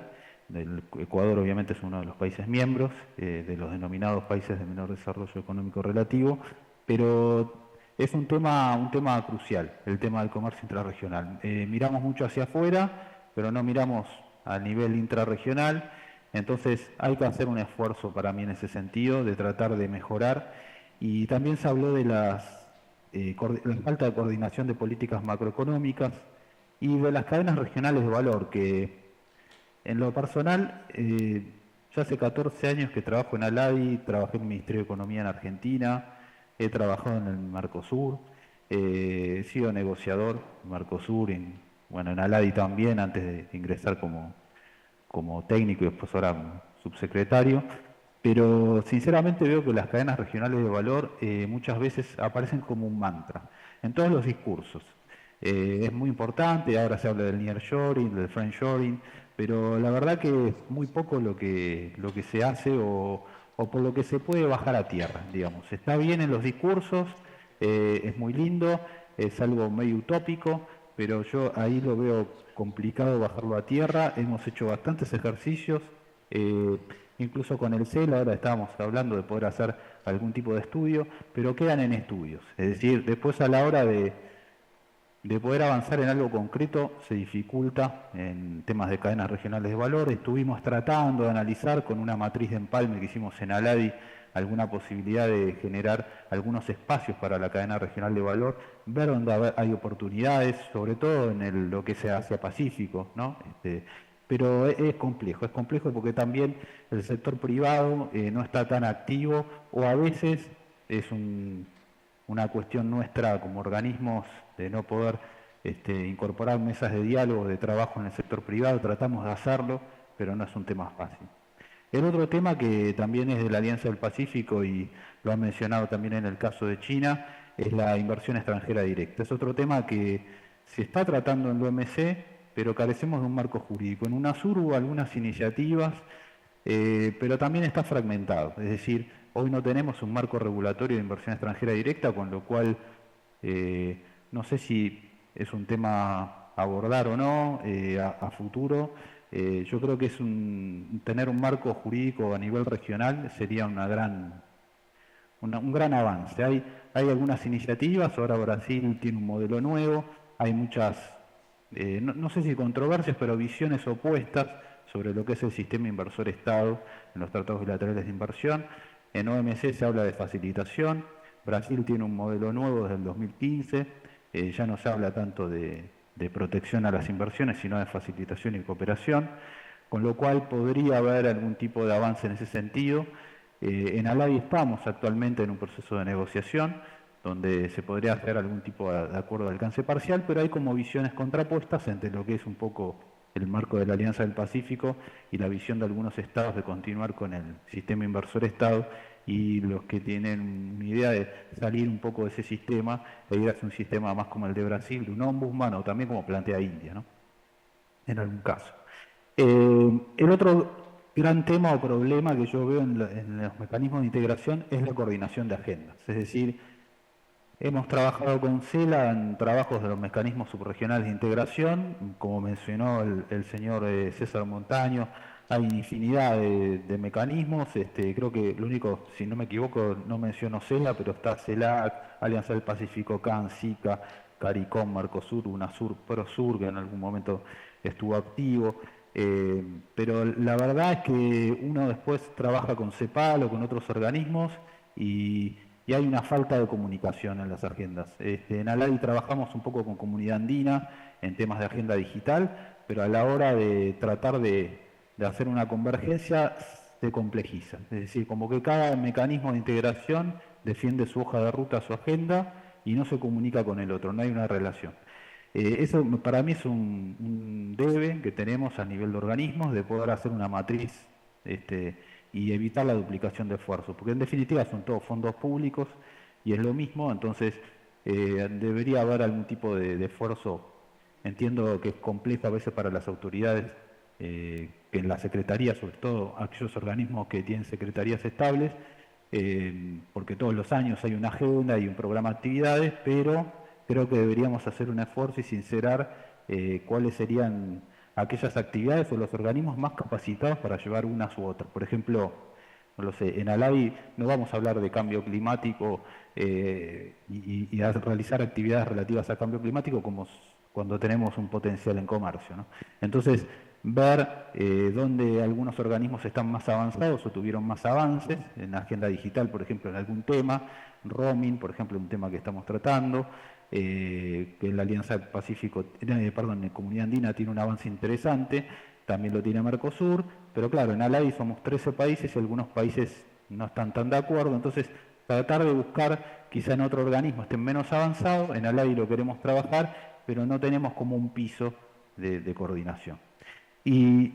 El Ecuador obviamente es uno de los países miembros, de los denominados países de menor desarrollo económico relativo, pero es un tema crucial, el tema del comercio intrarregional. Miramos mucho hacia afuera, pero no miramos a nivel intrarregional, entonces hay que hacer un esfuerzo para mí en ese sentido, de tratar de mejorar, y también se habló de la falta de coordinación de políticas macroeconómicas y de las cadenas regionales de valor, que en lo personal, ya hace 14 años que trabajo en Aladi, trabajé en el Ministerio de Economía en Argentina, he trabajado en el Mercosur, he sido negociador en Mercosur, en Aladi también, antes de ingresar como técnico y después ahora como subsecretario, pero sinceramente veo que las cadenas regionales de valor muchas veces aparecen como un mantra en todos los discursos. Es muy importante, ahora se habla del nearshoring, del friendshoring, pero la verdad que es muy poco lo que se hace o por lo que se puede bajar a tierra, digamos. Está bien en los discursos, es muy lindo, es algo medio utópico, pero yo ahí lo veo complicado bajarlo a tierra. Hemos hecho bastantes ejercicios, incluso con el CEL, ahora estábamos hablando de poder hacer algún tipo de estudio, pero quedan en estudios. Es decir, después a la hora de de poder avanzar en algo concreto se dificulta en temas de cadenas regionales de valor. Estuvimos tratando de analizar con una matriz de empalme que hicimos en Aladi alguna posibilidad de generar algunos espacios para la cadena regional de valor, ver dónde hay oportunidades, sobre todo en lo que sea Asia Pacífico, ¿no? Pero es complejo porque también el sector privado no está tan activo, o a veces es una cuestión nuestra como organismos de no poder incorporar mesas de diálogo, de trabajo en el sector privado. Tratamos de hacerlo, pero no es un tema fácil. El otro tema que también es de la Alianza del Pacífico, y lo han mencionado también en el caso de China, es la inversión extranjera directa. Es otro tema que se está tratando en el OMC, pero carecemos de un marco jurídico. En UNASUR hubo algunas iniciativas, pero también está fragmentado. Es decir, hoy no tenemos un marco regulatorio de inversión extranjera directa, con lo cual no sé si es un tema a abordar o no a futuro. Yo creo que tener un marco jurídico a nivel regional sería un gran avance. Hay algunas iniciativas, ahora Brasil tiene un modelo nuevo, hay muchas, no sé si controversias, pero visiones opuestas sobre lo que es el sistema inversor-Estado en los tratados bilaterales de inversión. En OMC se habla de facilitación, Brasil tiene un modelo nuevo desde el 2015, ya no se habla tanto de protección a las inversiones, sino de facilitación y cooperación, con lo cual podría haber algún tipo de avance en ese sentido. En Aladi estamos actualmente en un proceso de negociación, donde se podría hacer algún tipo de acuerdo de alcance parcial, pero hay como visiones contrapuestas entre lo que es un poco el marco de la Alianza del Pacífico y la visión de algunos estados de continuar con el sistema inversor-Estado, y los que tienen una idea de salir un poco de ese sistema e ir hacia un sistema más como el de Brasil, de un ombudsman, o también como plantea India, ¿no? En algún caso. El otro gran tema o problema que yo veo en los mecanismos de integración es la coordinación de agendas. Es decir, hemos trabajado con CELA en trabajos de los mecanismos subregionales de integración, como mencionó el señor César Montaño. Hay infinidad de mecanismos, creo que lo único, si no me equivoco, no menciono CELA, pero está CELAC, Alianza del Pacífico, CAN, SICA, CARICOM, Mercosur, UNASUR, PROSUR, que en algún momento estuvo activo. Pero la verdad es que uno después trabaja con CEPAL o con otros organismos y hay una falta de comunicación en las agendas. En Aladi trabajamos un poco con Comunidad Andina en temas de agenda digital, pero a la hora de tratar de hacer una convergencia se complejiza. Es decir, como que cada mecanismo de integración defiende su hoja de ruta, su agenda, y no se comunica con el otro, no hay una relación. Eso para mí es un debe que tenemos a nivel de organismos, de poder hacer una matriz y evitar la duplicación de esfuerzos, porque en definitiva son todos fondos públicos y es lo mismo. Entonces debería haber algún tipo de esfuerzo. Entiendo que es complejo a veces para las autoridades, que en la secretaría, sobre todo aquellos organismos que tienen secretarías estables, porque todos los años hay una agenda y un programa de actividades, pero creo que deberíamos hacer un esfuerzo y sincerar cuáles serían aquellas actividades o los organismos más capacitados para llevar unas u otras. Por ejemplo, no lo sé, en Aladi no vamos a hablar de cambio climático y a realizar actividades relativas a cambio climático como cuando tenemos un potencial en comercio, ¿no? Entonces, ver dónde algunos organismos están más avanzados o tuvieron más avances en la agenda digital, por ejemplo, en algún tema, roaming, por ejemplo, un tema que estamos tratando, que la Alianza del Pacífico, en Comunidad Andina tiene un avance interesante, también lo tiene Mercosur, pero claro, en Aladi somos 13 países y algunos países no están tan de acuerdo. Entonces tratar de buscar, quizá en otro organismo estén menos avanzados, en Aladi lo queremos trabajar, pero no tenemos como un piso de coordinación. Y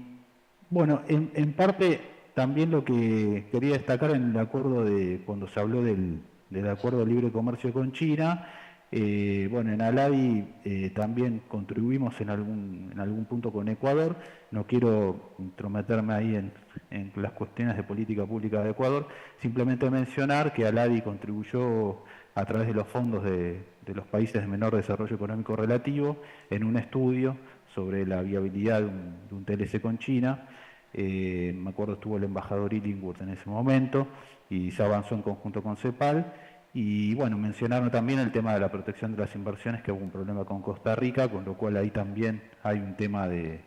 bueno, en parte también lo que quería destacar en el acuerdo cuando se habló del acuerdo de libre comercio con China, bueno, en Aladi también contribuimos en algún punto con Ecuador. No quiero intrometerme ahí en las cuestiones de política pública de Ecuador, simplemente mencionar que Aladi contribuyó a través de los fondos de los países de menor desarrollo económico relativo en un estudio sobre la viabilidad de un TLC con China. Me acuerdo estuvo el embajador Illingworth en ese momento y se avanzó en conjunto con CEPAL. Y bueno, mencionaron también el tema de la protección de las inversiones, que hubo un problema con Costa Rica, con lo cual ahí también hay un tema de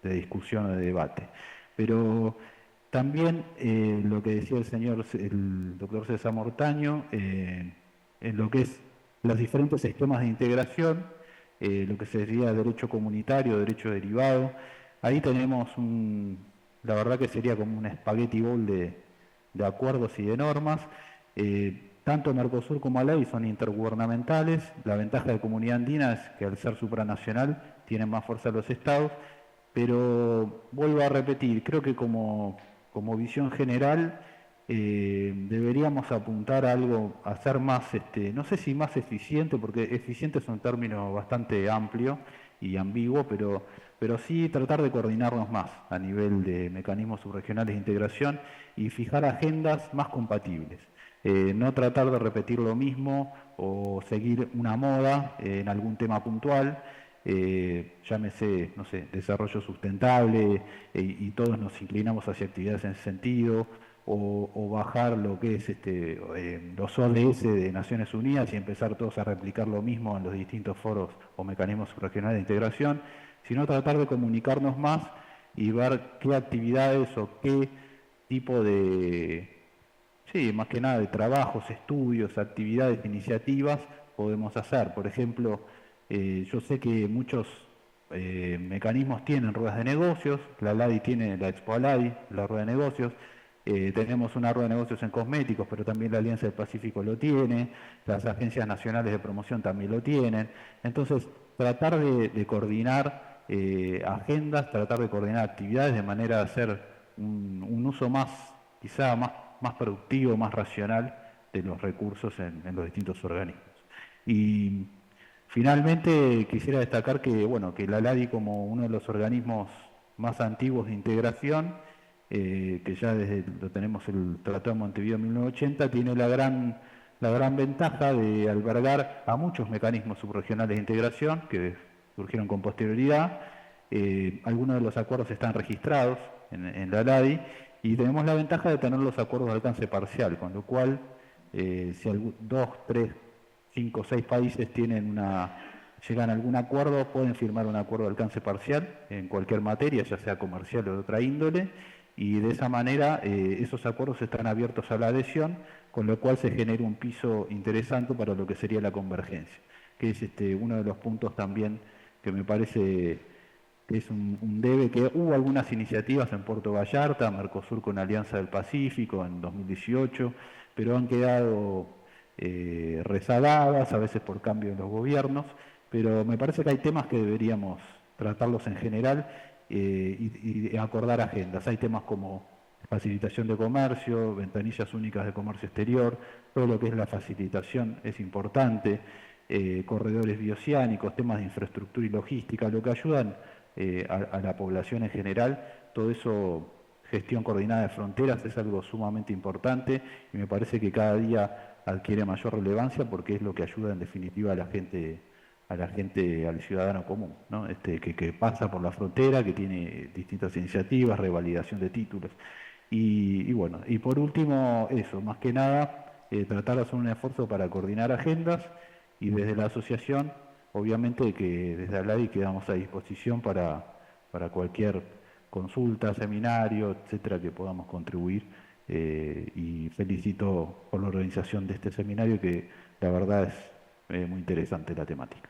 discusión o de debate. Pero también lo que decía el doctor César Mortaño, en lo que es los diferentes esquemas de integración, lo que sería derecho comunitario, derecho derivado, ahí tenemos la verdad que sería como un spaghetti bowl de acuerdos y de normas. Tanto Mercosur como ALAI son intergubernamentales. La ventaja de Comunidad Andina es que al ser supranacional tienen más fuerza los estados, pero vuelvo a repetir, creo que como visión general deberíamos apuntar a algo, a ser más, no sé si más eficiente, porque eficiente es un término bastante amplio y ambiguo, pero sí tratar de coordinarnos más a nivel de mecanismos subregionales de integración y fijar agendas más compatibles. No tratar de repetir lo mismo o seguir una moda en algún tema puntual, llámese, no sé, desarrollo sustentable, y todos nos inclinamos hacia actividades en ese sentido, o bajar lo que es los ODS de Naciones Unidas y empezar todos a replicar lo mismo en los distintos foros o mecanismos subregionales de integración, sino tratar de comunicarnos más y ver qué actividades o qué tipo de, sí, más que nada de trabajos, estudios, actividades, iniciativas podemos hacer. Por ejemplo, yo sé que muchos mecanismos tienen ruedas de negocios, la LADI tiene la Expo ALADI, la rueda de negocios, tenemos una rueda de negocios en cosméticos, pero también la Alianza del Pacífico lo tiene, las agencias nacionales de promoción también lo tienen. Entonces, tratar de coordinar agendas, tratar de coordinar actividades de manera de hacer un uso más, quizá más productivo, más racional de los recursos en los distintos organismos. Y finalmente quisiera destacar que, bueno, que la LADI, como uno de los organismos más antiguos de integración, que ya lo tenemos el Tratado de Montevideo en 1980, tiene la gran ventaja de albergar a muchos mecanismos subregionales de integración que surgieron con posterioridad. Algunos de los acuerdos están registrados en la LADI y tenemos la ventaja de tener los acuerdos de alcance parcial, con lo cual si 2, 3, 5, 6 países llegan a algún acuerdo, pueden firmar un acuerdo de alcance parcial en cualquier materia, ya sea comercial o de otra índole, y de esa manera esos acuerdos están abiertos a la adhesión, con lo cual se genera un piso interesante para lo que sería la convergencia, que es uno de los puntos también que me parece que es un debe, que hubo algunas iniciativas en Puerto Vallarta, Mercosur con Alianza del Pacífico en 2018, pero han quedado rezagadas, a veces por cambio en los gobiernos, pero me parece que hay temas que deberíamos tratarlos en general y acordar agendas. Hay temas como facilitación de comercio, ventanillas únicas de comercio exterior, todo lo que es la facilitación es importante, corredores bioceánicos, temas de infraestructura y logística, lo que ayudan a la población en general. Todo eso, gestión coordinada de fronteras, es algo sumamente importante y me parece que cada día adquiere mayor relevancia porque es lo que ayuda en definitiva a la gente, al ciudadano común, ¿no? Que pasa por la frontera, que tiene distintas iniciativas, revalidación de títulos. Y bueno, y por último, eso, más que nada, tratar de hacer un esfuerzo para coordinar agendas y desde la asociación, obviamente que desde ALADI quedamos a disposición para cualquier consulta, seminario, etcétera, que podamos contribuir. Y felicito por la organización de este seminario, que la verdad es muy interesante la temática.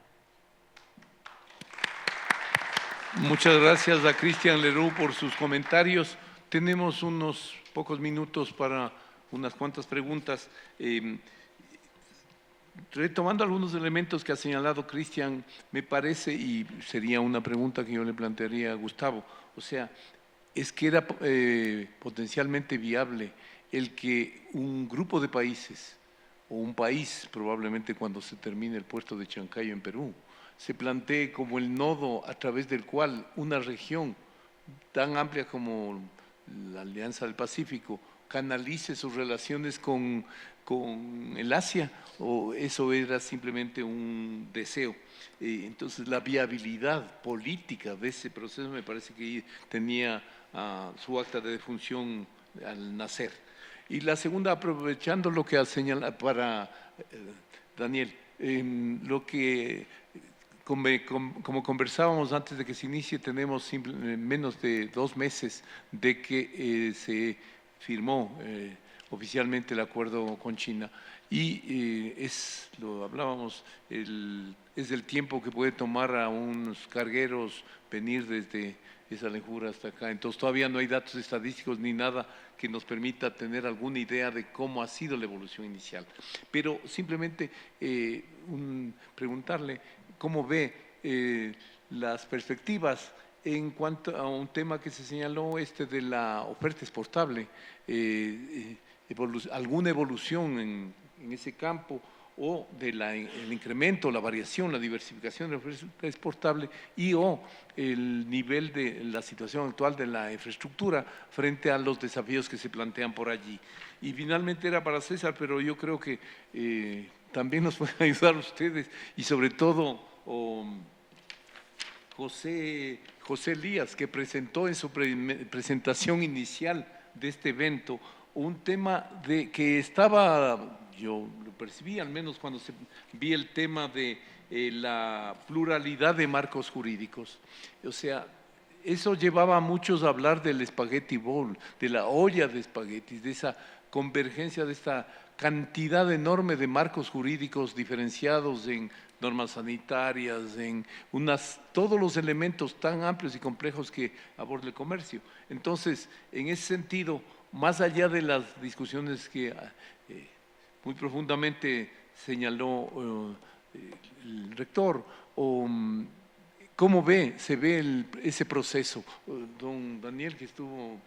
Muchas gracias a Cristian Leroux por sus comentarios. Tenemos unos pocos minutos para unas cuantas preguntas. Retomando algunos elementos que ha señalado Cristian, me parece, y sería una pregunta que yo le plantearía a Gustavo, o sea, es que era potencialmente viable el que un grupo de países, o un país probablemente cuando se termine el puerto de Chancayo en Perú, se plantee como el nodo a través del cual una región tan amplia como la Alianza del Pacífico canalice sus relaciones con el Asia, o eso era simplemente un deseo. Entonces la viabilidad política de ese proceso me parece que tenía su acta de defunción al nacer. Y la segunda, aprovechando lo que ha señalado para Daniel, lo que, como conversábamos antes de que se inicie, tenemos menos de 2 meses de que se firmó oficialmente el acuerdo con China. Y lo hablábamos, es el tiempo que puede tomar a unos cargueros venir desde esa lejura hasta acá. Entonces todavía no hay datos estadísticos ni nada que nos permita tener alguna idea de cómo ha sido la evolución inicial. Pero simplemente preguntarle cómo ve las perspectivas en cuanto a un tema que se señaló, de la oferta exportable, alguna evolución en ese campo, o del incremento, la variación, la diversificación de la oferta exportable o el nivel de la situación actual de la infraestructura frente a los desafíos que se plantean por allí. Y finalmente era para César, pero yo creo que también nos pueden ayudar ustedes y sobre todo José Elías, que presentó en su presentación inicial de este evento un tema que estaba, yo lo percibí al menos cuando vi el tema de la pluralidad de marcos jurídicos. O sea, eso llevaba a muchos a hablar del spaghetti bowl, de la olla de espaguetis, de esa convergencia, de esta cantidad enorme de marcos jurídicos diferenciados en normas sanitarias, en todos los elementos tan amplios y complejos que aborda el comercio. Entonces, en ese sentido, más allá de las discusiones que muy profundamente señaló el rector, ¿cómo se ve ese proceso? Don Daniel, que estuvo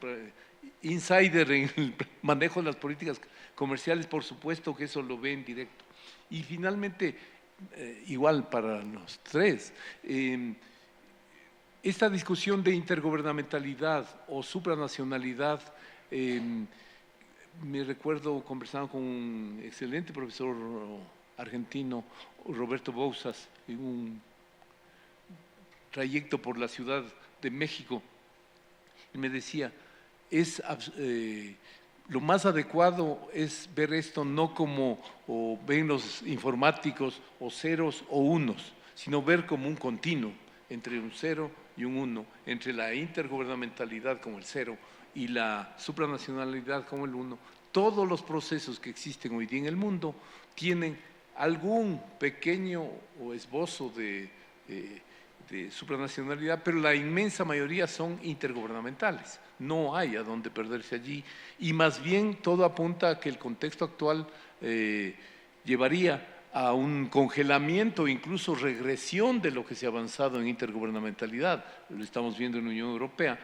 insider en el manejo de las políticas comerciales, por supuesto que eso lo ve en directo. Y finalmente, igual para los tres, esta discusión de intergubernamentalidad o supranacionalidad, me recuerdo conversando con un excelente profesor argentino, Roberto Bouzas, en un trayecto por la Ciudad de México, y me decía, lo más adecuado es ver esto no como ven los informáticos o ceros o unos, sino ver como un continuo entre un 0 y un 1, entre la intergubernamentalidad como el 0 y la supranacionalidad como el 1. Todos los procesos que existen hoy día en el mundo tienen algún pequeño o esbozo de supranacionalidad, pero la inmensa mayoría son intergubernamentales. No hay a dónde perderse allí, y más bien todo apunta a que el contexto actual llevaría a un congelamiento, incluso regresión de lo que se ha avanzado en intergubernamentalidad. Lo estamos viendo en la Unión Europea.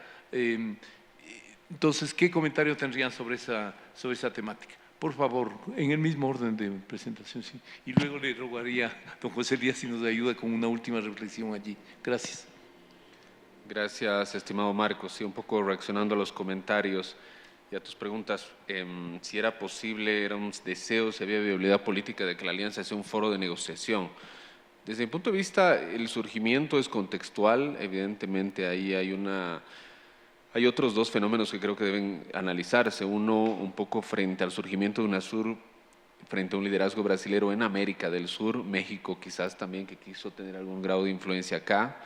Entonces, ¿qué comentario tendrían sobre esa temática? Por favor, en el mismo orden de presentación, sí. Y luego le rogaría a don José Elías si nos ayuda con una última reflexión allí. Gracias. Gracias, estimado Marcos. Sí, un poco reaccionando a los comentarios y a tus preguntas, si era posible, era un deseo, si había viabilidad política de que la alianza sea un foro de negociación. Desde mi punto de vista, el surgimiento es contextual. Evidentemente, ahí hay otros dos fenómenos que creo que deben analizarse. Uno, un poco frente al surgimiento de UNASUR, frente a un liderazgo brasilero en América del Sur, México quizás también, que quiso tener algún grado de influencia acá.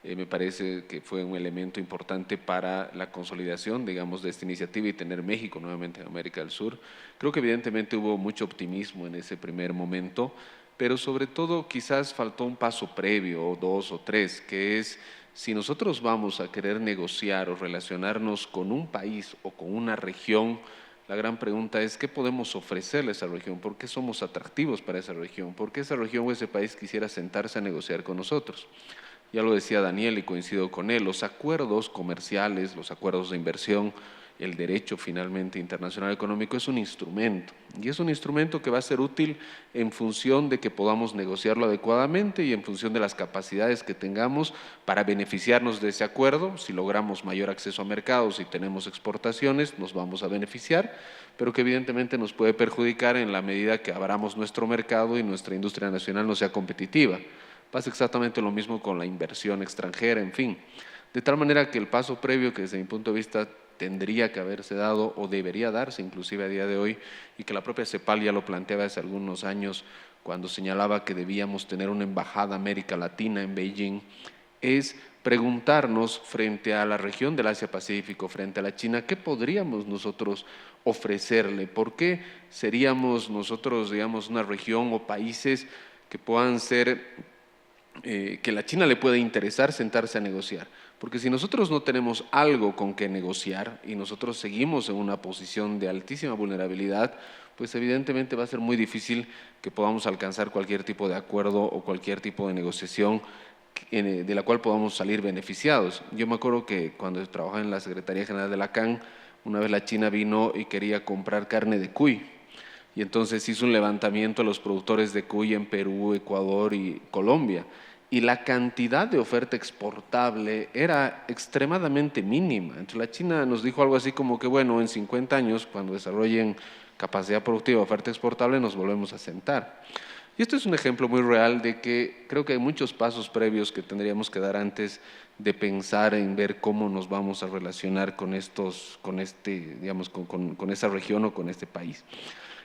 Me parece que fue un elemento importante para la consolidación, digamos, de esta iniciativa y tener México nuevamente en América del Sur. Creo que evidentemente hubo mucho optimismo en ese primer momento, pero sobre todo quizás faltó un paso previo, o 2 o 3, que es: si nosotros vamos a querer negociar o relacionarnos con un país o con una región, la gran pregunta es: ¿qué podemos ofrecerle a esa región? ¿Por qué somos atractivos para esa región? ¿Por qué esa región o ese país quisiera sentarse a negociar con nosotros? Ya lo decía Daniel y coincido con él, los acuerdos comerciales, los acuerdos de inversión, el derecho finalmente internacional económico es un instrumento, y es un instrumento que va a ser útil en función de que podamos negociarlo adecuadamente y en función de las capacidades que tengamos para beneficiarnos de ese acuerdo. Si logramos mayor acceso a mercados y tenemos exportaciones, nos vamos a beneficiar, pero que evidentemente nos puede perjudicar en la medida que abramos nuestro mercado y nuestra industria nacional no sea competitiva. Pasa exactamente lo mismo con la inversión extranjera, en fin. De tal manera que el paso previo, que desde mi punto de vista tendría que haberse dado o debería darse inclusive a día de hoy, y que la propia CEPAL ya lo planteaba hace algunos años cuando señalaba que debíamos tener una embajada América Latina en Beijing, es preguntarnos frente a la región del Asia-Pacífico, frente a la China, ¿qué podríamos nosotros ofrecerle? ¿Por qué seríamos nosotros, digamos, una región o países que puedan ser, que la China le pueda interesar sentarse a negociar? Porque si nosotros no tenemos algo con que negociar y nosotros seguimos en una posición de altísima vulnerabilidad, pues evidentemente va a ser muy difícil que podamos alcanzar cualquier tipo de acuerdo o cualquier tipo de negociación de la cual podamos salir beneficiados. Yo me acuerdo que cuando trabajaba en la Secretaría General de la CAN, una vez la China vino y quería comprar carne de cuy, y entonces hizo un levantamiento a los productores de cuy en Perú, Ecuador y Colombia, y la cantidad de oferta exportable era extremadamente mínima. Entonces la China nos dijo algo así como que, bueno, en 50 años, cuando desarrollen capacidad productiva, oferta exportable, nos volvemos a sentar. Y esto es un ejemplo muy real de que creo que hay muchos pasos previos que tendríamos que dar antes de pensar en ver cómo nos vamos a relacionar con con esa región o con este país.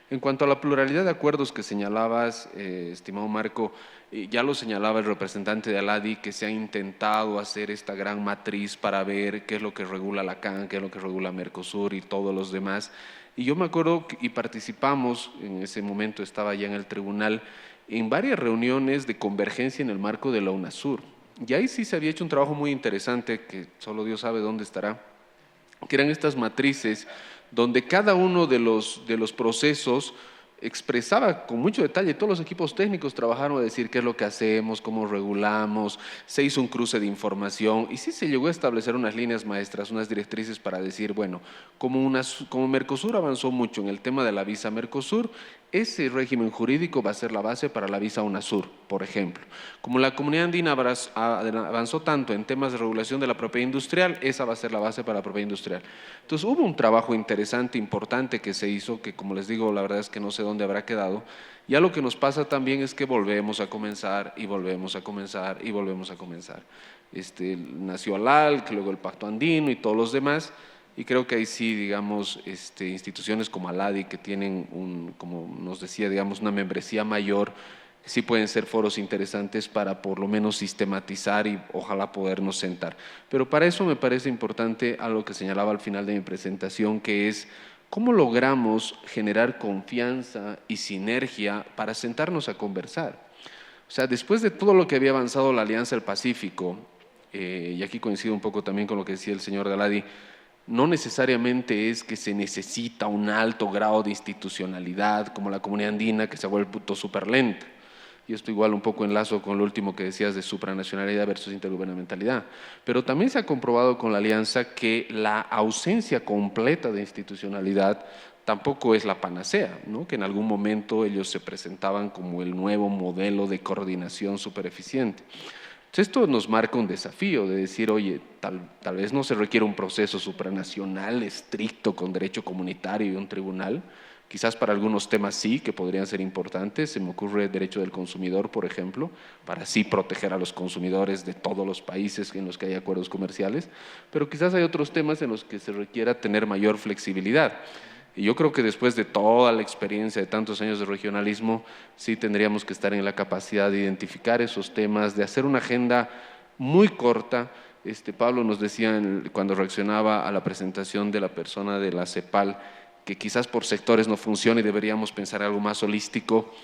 En cuanto a la pluralidad de acuerdos que señalabas, estimado Marco, ya lo señalaba el representante de Aladi, que se ha intentado hacer esta gran matriz para ver qué es lo que regula la CAN, qué es lo que regula Mercosur y todos los demás. Y yo me acuerdo y participamos, en ese momento estaba ya en el tribunal, en varias reuniones de convergencia en el marco de la UNASUR. Y ahí sí se había hecho un trabajo muy interesante, que solo Dios sabe dónde estará, que eran estas matrices donde cada uno de los procesos expresaba con mucho detalle, todos los equipos técnicos trabajaron a decir qué es lo que hacemos, cómo regulamos, se hizo un cruce de información y sí se llegó a establecer unas líneas maestras, unas directrices para decir, bueno, como Mercosur avanzó mucho en el tema de la visa Mercosur, ese régimen jurídico va a ser la base para la visa UNASUR, por ejemplo. Como la Comunidad Andina avanzó tanto en temas de regulación de la propiedad industrial, esa va a ser la base para la propiedad industrial. Entonces hubo un trabajo interesante, importante que se hizo, que como les digo, la verdad es que no sé dónde habrá quedado. Ya lo que nos pasa también es que volvemos a comenzar y volvemos a comenzar y volvemos a comenzar. Nació ALALC, luego el Pacto Andino y todos los demás. Y creo que ahí sí, digamos, instituciones como Aladi, que tienen, como nos decía, digamos, una membresía mayor, sí pueden ser foros interesantes para por lo menos sistematizar y ojalá podernos sentar. Pero para eso me parece importante algo que señalaba al final de mi presentación, que es cómo logramos generar confianza y sinergia para sentarnos a conversar. O sea, después de todo lo que había avanzado la Alianza del Pacífico, y aquí coincido un poco también con lo que decía el señor Aladi, no necesariamente es que se necesita un alto grado de institucionalidad como la Comunidad Andina, que se ha vuelto súper lenta. Y esto igual un poco enlazo con lo último que decías de supranacionalidad versus intergubernamentalidad. Pero también se ha comprobado con la alianza que la ausencia completa de institucionalidad tampoco es la panacea, ¿no? Que en algún momento ellos se presentaban como el nuevo modelo de coordinación súper eficiente. Entonces esto nos marca un desafío de decir, oye, tal vez no se requiere un proceso supranacional estricto con derecho comunitario y un tribunal, quizás para algunos temas sí, que podrían ser importantes, se me ocurre el derecho del consumidor, por ejemplo, para así proteger a los consumidores de todos los países en los que hay acuerdos comerciales, pero quizás hay otros temas en los que se requiera tener mayor flexibilidad. Y yo creo que después de toda la experiencia de tantos años de regionalismo, sí tendríamos que estar en la capacidad de identificar esos temas, de hacer una agenda muy corta. Pablo nos decía cuando reaccionaba a la presentación de la persona de la CEPAL, que quizás por sectores no funciona y deberíamos pensar algo más holístico.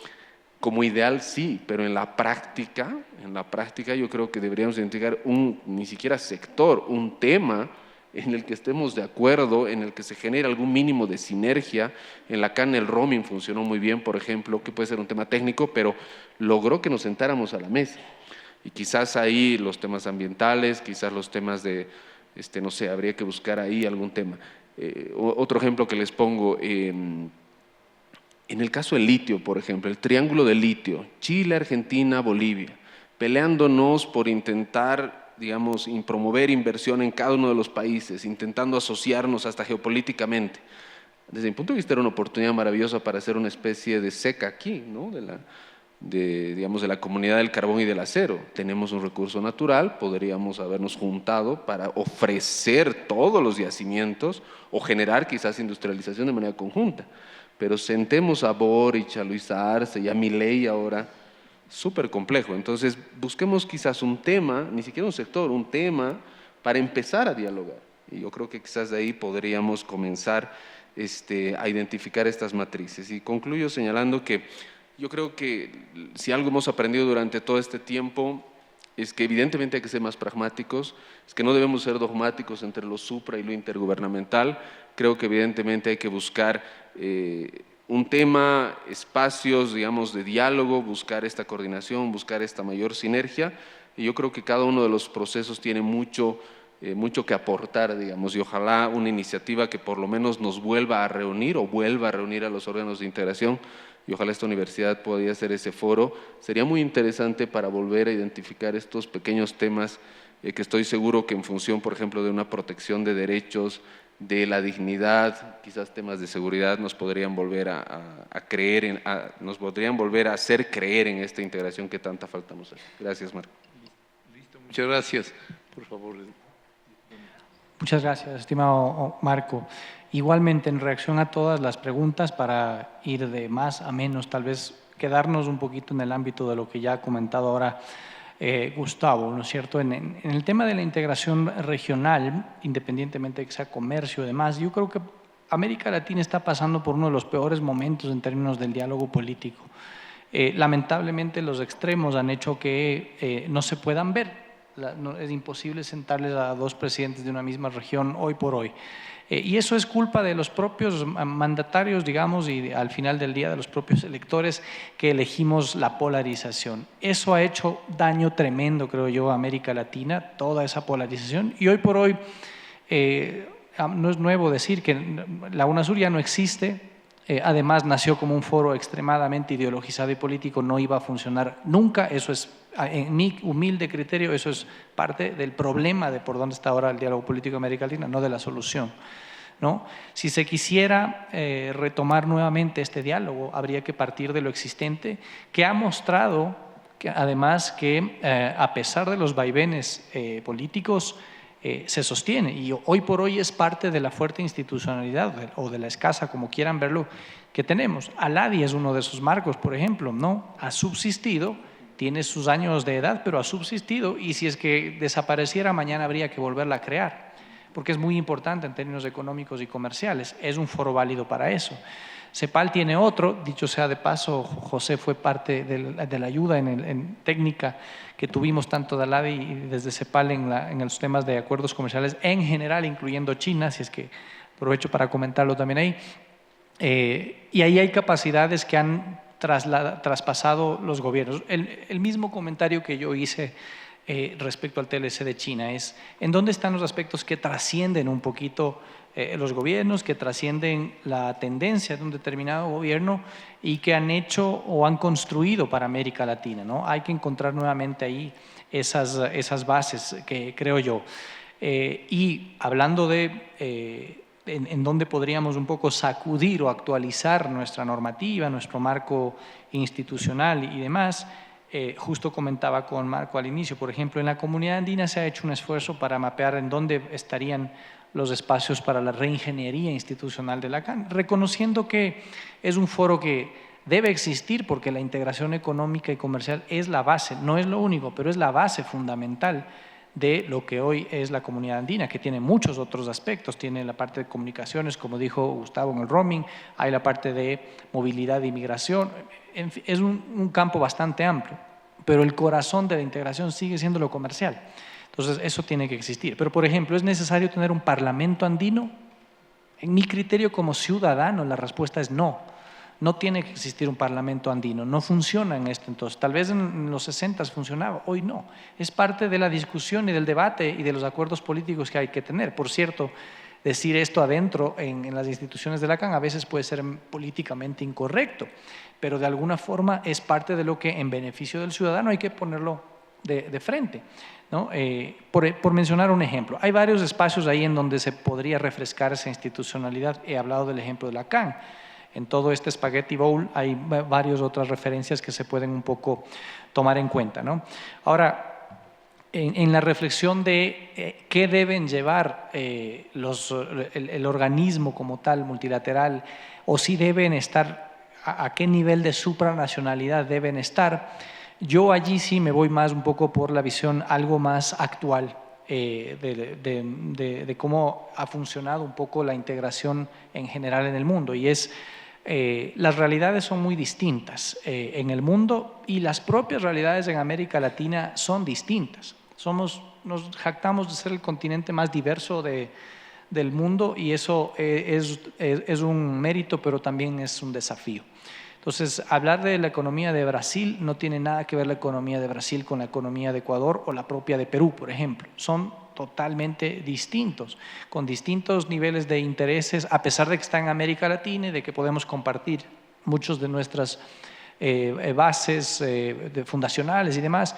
Como ideal sí, pero en la práctica yo creo que deberíamos identificar ni siquiera sector, un tema en el que estemos de acuerdo, en el que se genere algún mínimo de sinergia. En la CAN el roaming funcionó muy bien, por ejemplo, que puede ser un tema técnico, pero logró que nos sentáramos a la mesa. Y quizás ahí los temas ambientales, quizás los temas de, no sé, habría que buscar ahí algún tema. Otro ejemplo que les pongo, en el caso del litio, por ejemplo, el triángulo del litio, Chile, Argentina, Bolivia, peleándonos por intentar, digamos, promover inversión en cada uno de los países, intentando asociarnos hasta geopolíticamente. Desde mi punto de vista era una oportunidad maravillosa para hacer una especie de seca aquí, ¿no? digamos, de la comunidad del carbón y del acero. Tenemos un recurso natural, podríamos habernos juntado para ofrecer todos los yacimientos o generar quizás industrialización de manera conjunta. Pero sentemos a Boric, a Luis Arce y a Milei ahora, súper complejo. Entonces, busquemos quizás un tema, ni siquiera un sector, un tema para empezar a dialogar. Y yo creo que quizás de ahí podríamos comenzar a identificar estas matrices. Y concluyo señalando que yo creo que si algo hemos aprendido durante todo este tiempo es que evidentemente hay que ser más pragmáticos, es que no debemos ser dogmáticos entre lo supra y lo intergubernamental. Creo que evidentemente hay que buscar un tema, espacios, digamos, de diálogo, buscar esta coordinación, buscar esta mayor sinergia. Y yo creo que cada uno de los procesos tiene mucho que aportar, digamos, y ojalá una iniciativa que por lo menos nos vuelva a reunir o vuelva a reunir a los órganos de integración, y ojalá esta universidad podría ser ese foro, sería muy interesante para volver a identificar estos pequeños temas que estoy seguro que en función, por ejemplo, de una protección de derechos, de la dignidad, quizás temas de seguridad nos podrían volver nos podrían volver a hacer creer en esta integración que tanta falta nos hace. Gracias, Marco. Listo, muchas gracias. Por favor. Muchas gracias, estimado Marco. Igualmente, en reacción a todas las preguntas, para ir de más a menos, tal vez quedarnos un poquito en el ámbito de lo que ya ha comentado ahora Gustavo, ¿no es cierto? En el tema de la integración regional, independientemente de que sea comercio y demás, yo creo que América Latina está pasando por uno de los peores momentos en términos del diálogo político. Lamentablemente, los extremos han hecho que no se puedan ver. Es imposible sentarles a dos presidentes de una misma región hoy por hoy. Y eso es culpa de los propios mandatarios, digamos, y al final del día de los propios electores que elegimos la polarización. Eso ha hecho daño tremendo, creo yo, a América Latina, toda esa polarización. Y hoy por hoy no es nuevo decir que la UNASUR ya no existe. Además, nació como un foro extremadamente ideologizado y político, no iba a funcionar nunca. Eso es, en mi humilde criterio, eso es parte del problema de por dónde está ahora el diálogo político de América Latina, no de la solución, ¿no? Si se quisiera retomar nuevamente este diálogo, habría que partir de lo existente, que ha mostrado, que, además, que a pesar de los vaivenes políticos, se sostiene y hoy por hoy es parte de la fuerte institucionalidad o de la escasa, como quieran verlo, que tenemos. Aladi es uno de esos marcos, por ejemplo, ¿no? Ha subsistido, tiene sus años de edad, pero ha subsistido, y si es que desapareciera mañana habría que volverla a crear, porque es muy importante en términos económicos y comerciales, es un foro válido para eso. CEPAL tiene otro, dicho sea de paso, José fue parte de la ayuda en técnica que tuvimos tanto de Aladi y desde CEPAL en los temas de acuerdos comerciales en general, incluyendo China, si es que aprovecho para comentarlo también ahí. Y ahí hay capacidades que han traspasado los gobiernos. El mismo comentario que yo hice respecto al TLC de China es en dónde están los aspectos que trascienden un poquito los gobiernos, que trascienden la tendencia de un determinado gobierno y que han hecho o han construido para América Latina, ¿no? Hay que encontrar nuevamente ahí esas bases, que creo yo. Y hablando de en dónde podríamos un poco sacudir o actualizar nuestra normativa, nuestro marco institucional y demás, justo comentaba con Marco al inicio, por ejemplo, en la comunidad andina se ha hecho un esfuerzo para mapear en dónde estarían los espacios para la reingeniería institucional de la CAN, reconociendo que es un foro que debe existir porque la integración económica y comercial es la base, no es lo único, pero es la base fundamental de lo que hoy es la comunidad andina, que tiene muchos otros aspectos. Tiene la parte de comunicaciones, como dijo Gustavo, en el roaming, hay la parte de movilidad e inmigración, en fin, es un campo bastante amplio, pero el corazón de la integración sigue siendo lo comercial. Entonces, eso tiene que existir. Pero, por ejemplo, ¿es necesario tener un parlamento andino? En mi criterio como ciudadano, la respuesta es no. No tiene que existir un parlamento andino, no funciona en esto entonces. Tal vez en los 60 funcionaba, hoy no. Es parte de la discusión y del debate y de los acuerdos políticos que hay que tener. Por cierto, decir esto adentro en las instituciones de la CAN a veces puede ser políticamente incorrecto, pero de alguna forma es parte de lo que en beneficio del ciudadano hay que ponerlo de frente, ¿no? Por mencionar un ejemplo, hay varios espacios ahí en donde se podría refrescar esa institucionalidad. He hablado del ejemplo de la CAN. en todo este Spaghetti Bowl hay varias otras referencias que se pueden un poco tomar en cuenta, ¿no? Ahora, en la reflexión de qué deben llevar el organismo como tal, multilateral, o si deben estar, a qué nivel de supranacionalidad deben estar, yo allí sí me voy más un poco por la visión algo más actual de cómo ha funcionado un poco la integración en general en el mundo, y es las realidades son muy distintas en el mundo, y las propias realidades en América Latina son distintas. Nos jactamos de ser el continente más diverso del mundo, y eso es un mérito, pero también es un desafío. Entonces, hablar de la economía de Brasil no tiene nada que ver la economía de Brasil con la economía de Ecuador o la propia de Perú, por ejemplo. Son totalmente distintos, con distintos niveles de intereses, a pesar de que están en América Latina y de que podemos compartir muchos de nuestras bases fundacionales y demás.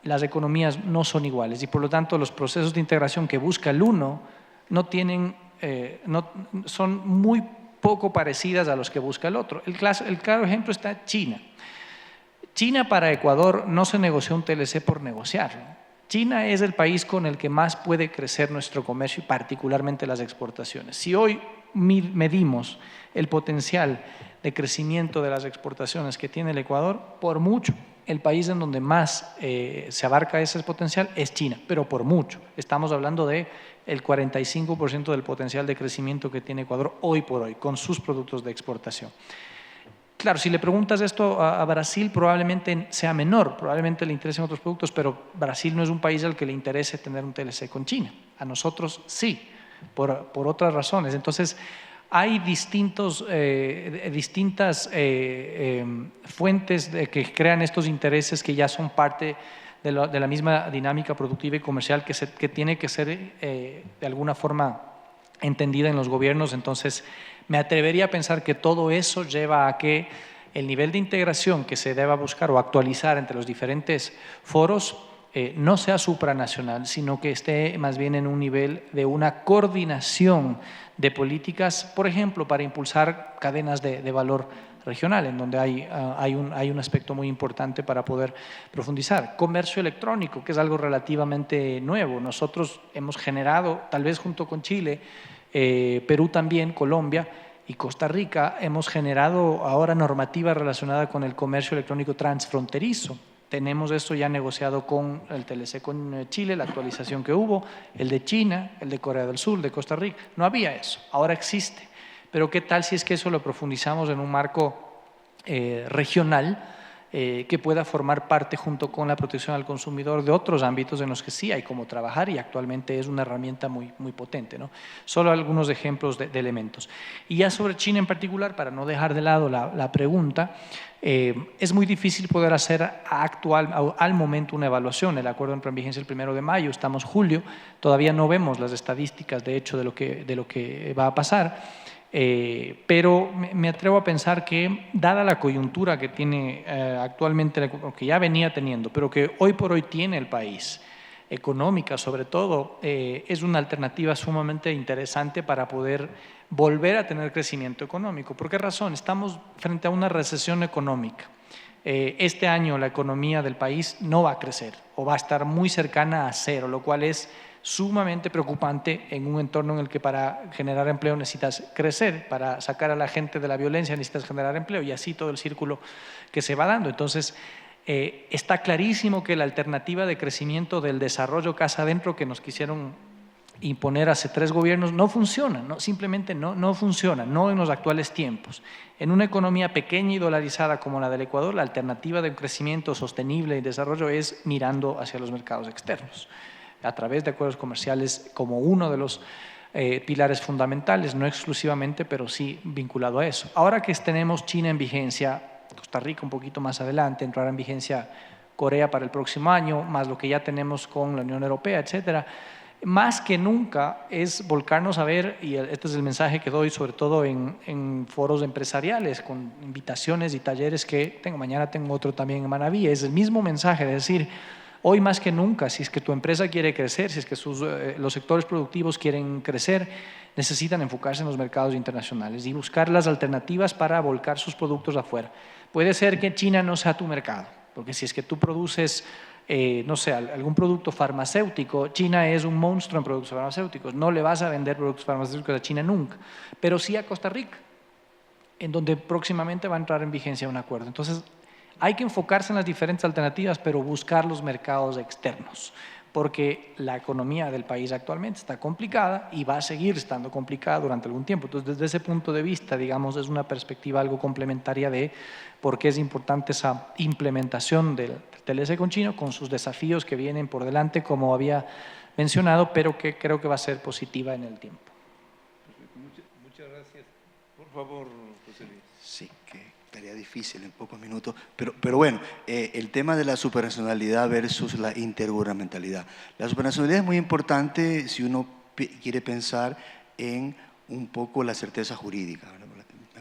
Las economías no son iguales, y por lo tanto los procesos de integración que busca el uno son muy poco parecidas a los que busca el otro. El claro ejemplo está China. China para Ecuador no se negoció un TLC por negociarlo. China es el país con el que más puede crecer nuestro comercio y particularmente las exportaciones. Si hoy medimos el potencial de crecimiento de las exportaciones que tiene el Ecuador, por mucho, el país en donde más se abarca ese potencial es China, pero por mucho. Estamos hablando de el 45% del potencial de crecimiento que tiene Ecuador hoy por hoy, con sus productos de exportación. Claro, si le preguntas esto a Brasil, probablemente sea menor, probablemente le interesen otros productos, pero Brasil no es un país al que le interese tener un TLC con China. A nosotros sí, por otras razones. Entonces, hay distintas fuentes que crean estos intereses que ya son parte de la misma dinámica productiva y comercial que tiene que ser de alguna forma entendida en los gobiernos. Entonces, me atrevería a pensar que todo eso lleva a que el nivel de integración que se deba buscar o actualizar entre los diferentes foros no sea supranacional, sino que esté más bien en un nivel de una coordinación de políticas, por ejemplo, para impulsar cadenas de valor regional, en donde hay un aspecto muy importante para poder profundizar. Comercio electrónico, que es algo relativamente nuevo. Nosotros hemos generado, tal vez junto con Chile, Perú también, Colombia y Costa Rica, hemos generado ahora normativa relacionada con el comercio electrónico transfronterizo. Tenemos esto ya negociado con el TLC con Chile, la actualización que hubo, el de China, el de Corea del Sur, de Costa Rica. No había eso, ahora existe. Pero ¿qué tal si es que eso lo profundizamos en un marco regional que pueda formar parte junto con la protección al consumidor de otros ámbitos en los que sí hay como trabajar, y actualmente es una herramienta muy, muy potente, ¿no? Solo algunos ejemplos de elementos. Y ya sobre China en particular, para no dejar de lado la pregunta, es muy difícil poder hacer al momento una evaluación. El acuerdo entró en vigencia el 1 de mayo, estamos julio, todavía no vemos las estadísticas de hecho de lo que va a pasar. Pero me atrevo a pensar que, dada la coyuntura que tiene actualmente, que ya venía teniendo, pero que hoy por hoy tiene el país, económica sobre todo, es una alternativa sumamente interesante para poder volver a tener crecimiento económico. ¿Por qué razón? Estamos frente a una recesión económica. Este año la economía del país no va a crecer o va a estar muy cercana a cero, lo cual es sumamente preocupante en un entorno en el que para generar empleo necesitas crecer, para sacar a la gente de la violencia necesitas generar empleo, y así todo el círculo que se va dando. Entonces, está clarísimo que la alternativa de crecimiento del desarrollo casa adentro que nos quisieron imponer hace 3 gobiernos no funciona, simplemente no funciona, no en los actuales tiempos. En una economía pequeña y dolarizada como la del Ecuador, la alternativa de un crecimiento sostenible y desarrollo es mirando hacia los mercados externos, a través de acuerdos comerciales como uno de los pilares fundamentales, no exclusivamente, pero sí vinculado a eso. Ahora que tenemos China en vigencia, Costa Rica un poquito más adelante, entrará en vigencia Corea para el próximo año, más lo que ya tenemos con la Unión Europea, etcétera, más que nunca es volcarnos a ver, y este es el mensaje que doy sobre todo en foros empresariales, con invitaciones y talleres que tengo, mañana tengo otro también en Manabí, es el mismo mensaje de decir, Hoy más que nunca, si es que tu empresa quiere crecer, si es que los sectores productivos quieren crecer, necesitan enfocarse en los mercados internacionales y buscar las alternativas para volcar sus productos afuera. Puede ser que China no sea tu mercado, porque si es que tú produces, no sé, algún producto farmacéutico, China es un monstruo en productos farmacéuticos, no le vas a vender productos farmacéuticos a China nunca, pero sí a Costa Rica, en donde próximamente va a entrar en vigencia un acuerdo. Entonces, hay que enfocarse en las diferentes alternativas, pero buscar los mercados externos, porque la economía del país actualmente está complicada y va a seguir estando complicada durante algún tiempo. Entonces, desde ese punto de vista, digamos, es una perspectiva algo complementaria de por qué es importante esa implementación del TLC con China, con sus desafíos que vienen por delante, como había mencionado, pero que creo que va a ser positiva en el tiempo. Muchas gracias. Por favor, José Luis. Sí, que estaría difícil en pocos minutos, pero bueno, el tema de la supranacionalidad versus la intergubernamentalidad. La supranacionalidad es muy importante si uno quiere pensar en un poco la certeza jurídica, ¿verdad?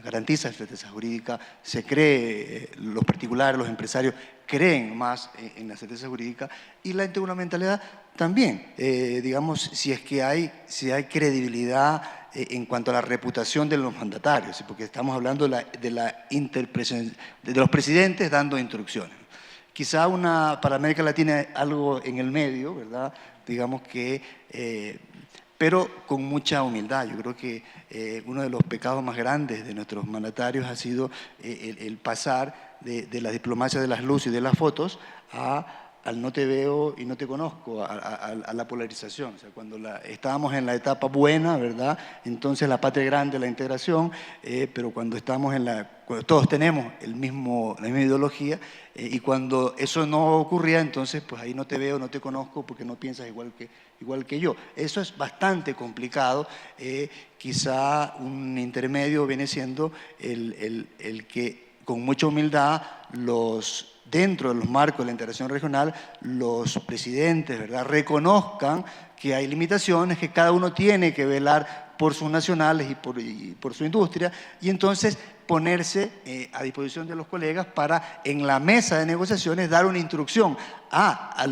Garantiza la certeza jurídica, se cree, los particulares, los empresarios creen más en la certeza jurídica, y la intergubernamentalidad también, digamos, si hay credibilidad en cuanto a la reputación de los mandatarios, porque estamos hablando de los presidentes dando instrucciones. Quizá para América Latina algo en el medio, ¿verdad? Digamos que, pero con mucha humildad. Yo creo que uno de los pecados más grandes de nuestros mandatarios ha sido el pasar de la diplomacia de las luces y de las fotos al no te veo y no te conozco, a la polarización. O sea, cuando estábamos en la etapa buena, ¿verdad? Entonces la patria grande, la integración, pero cuando estamos cuando todos tenemos la misma ideología, y cuando eso no ocurría, entonces pues ahí no te veo, no te conozco porque no piensas igual que yo. Eso es bastante complicado. Quizá un intermedio viene siendo el que con mucha humildad dentro de los marcos de la integración regional, los presidentes, ¿verdad?, reconozcan que hay limitaciones, que cada uno tiene que velar por sus nacionales y por su industria, y entonces ponerse a disposición de los colegas para, en la mesa de negociaciones, dar una instrucción a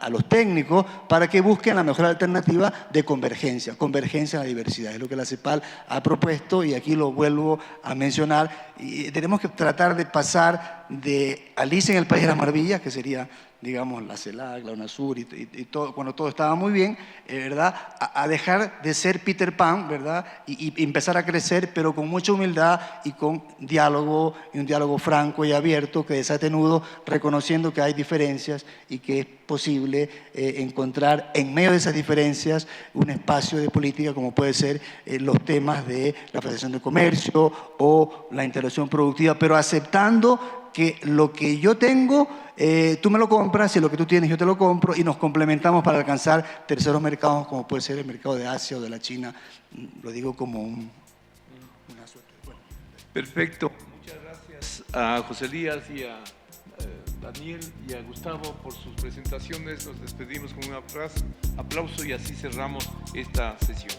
los técnicos para que busquen la mejor alternativa de convergencia en la diversidad. Es lo que la CEPAL ha propuesto, y aquí lo vuelvo a mencionar. Y tenemos que tratar de pasar de Alicia en el País de las Maravillas, que sería, digamos, la CELAC, la UNASUR y todo, cuando todo estaba muy bien, ¿verdad?, a dejar de ser Peter Pan, ¿verdad?, y empezar a crecer, pero con mucha humildad y con diálogo, y un diálogo franco y abierto que desate nudos, reconociendo que hay diferencias y que es posible encontrar en medio de esas diferencias un espacio de política, como puede ser los temas de la Federación de Comercio o la integración productiva, pero aceptando que lo que yo tengo, tú me lo compras, y lo que tú tienes yo te lo compro, y nos complementamos para alcanzar terceros mercados, como puede ser el mercado de Asia o de la China. Lo digo como una suerte. Bueno. Perfecto. Muchas gracias a José Elías y a Daniel y a Gustavo por sus presentaciones. Nos despedimos con un aplauso y así cerramos esta sesión.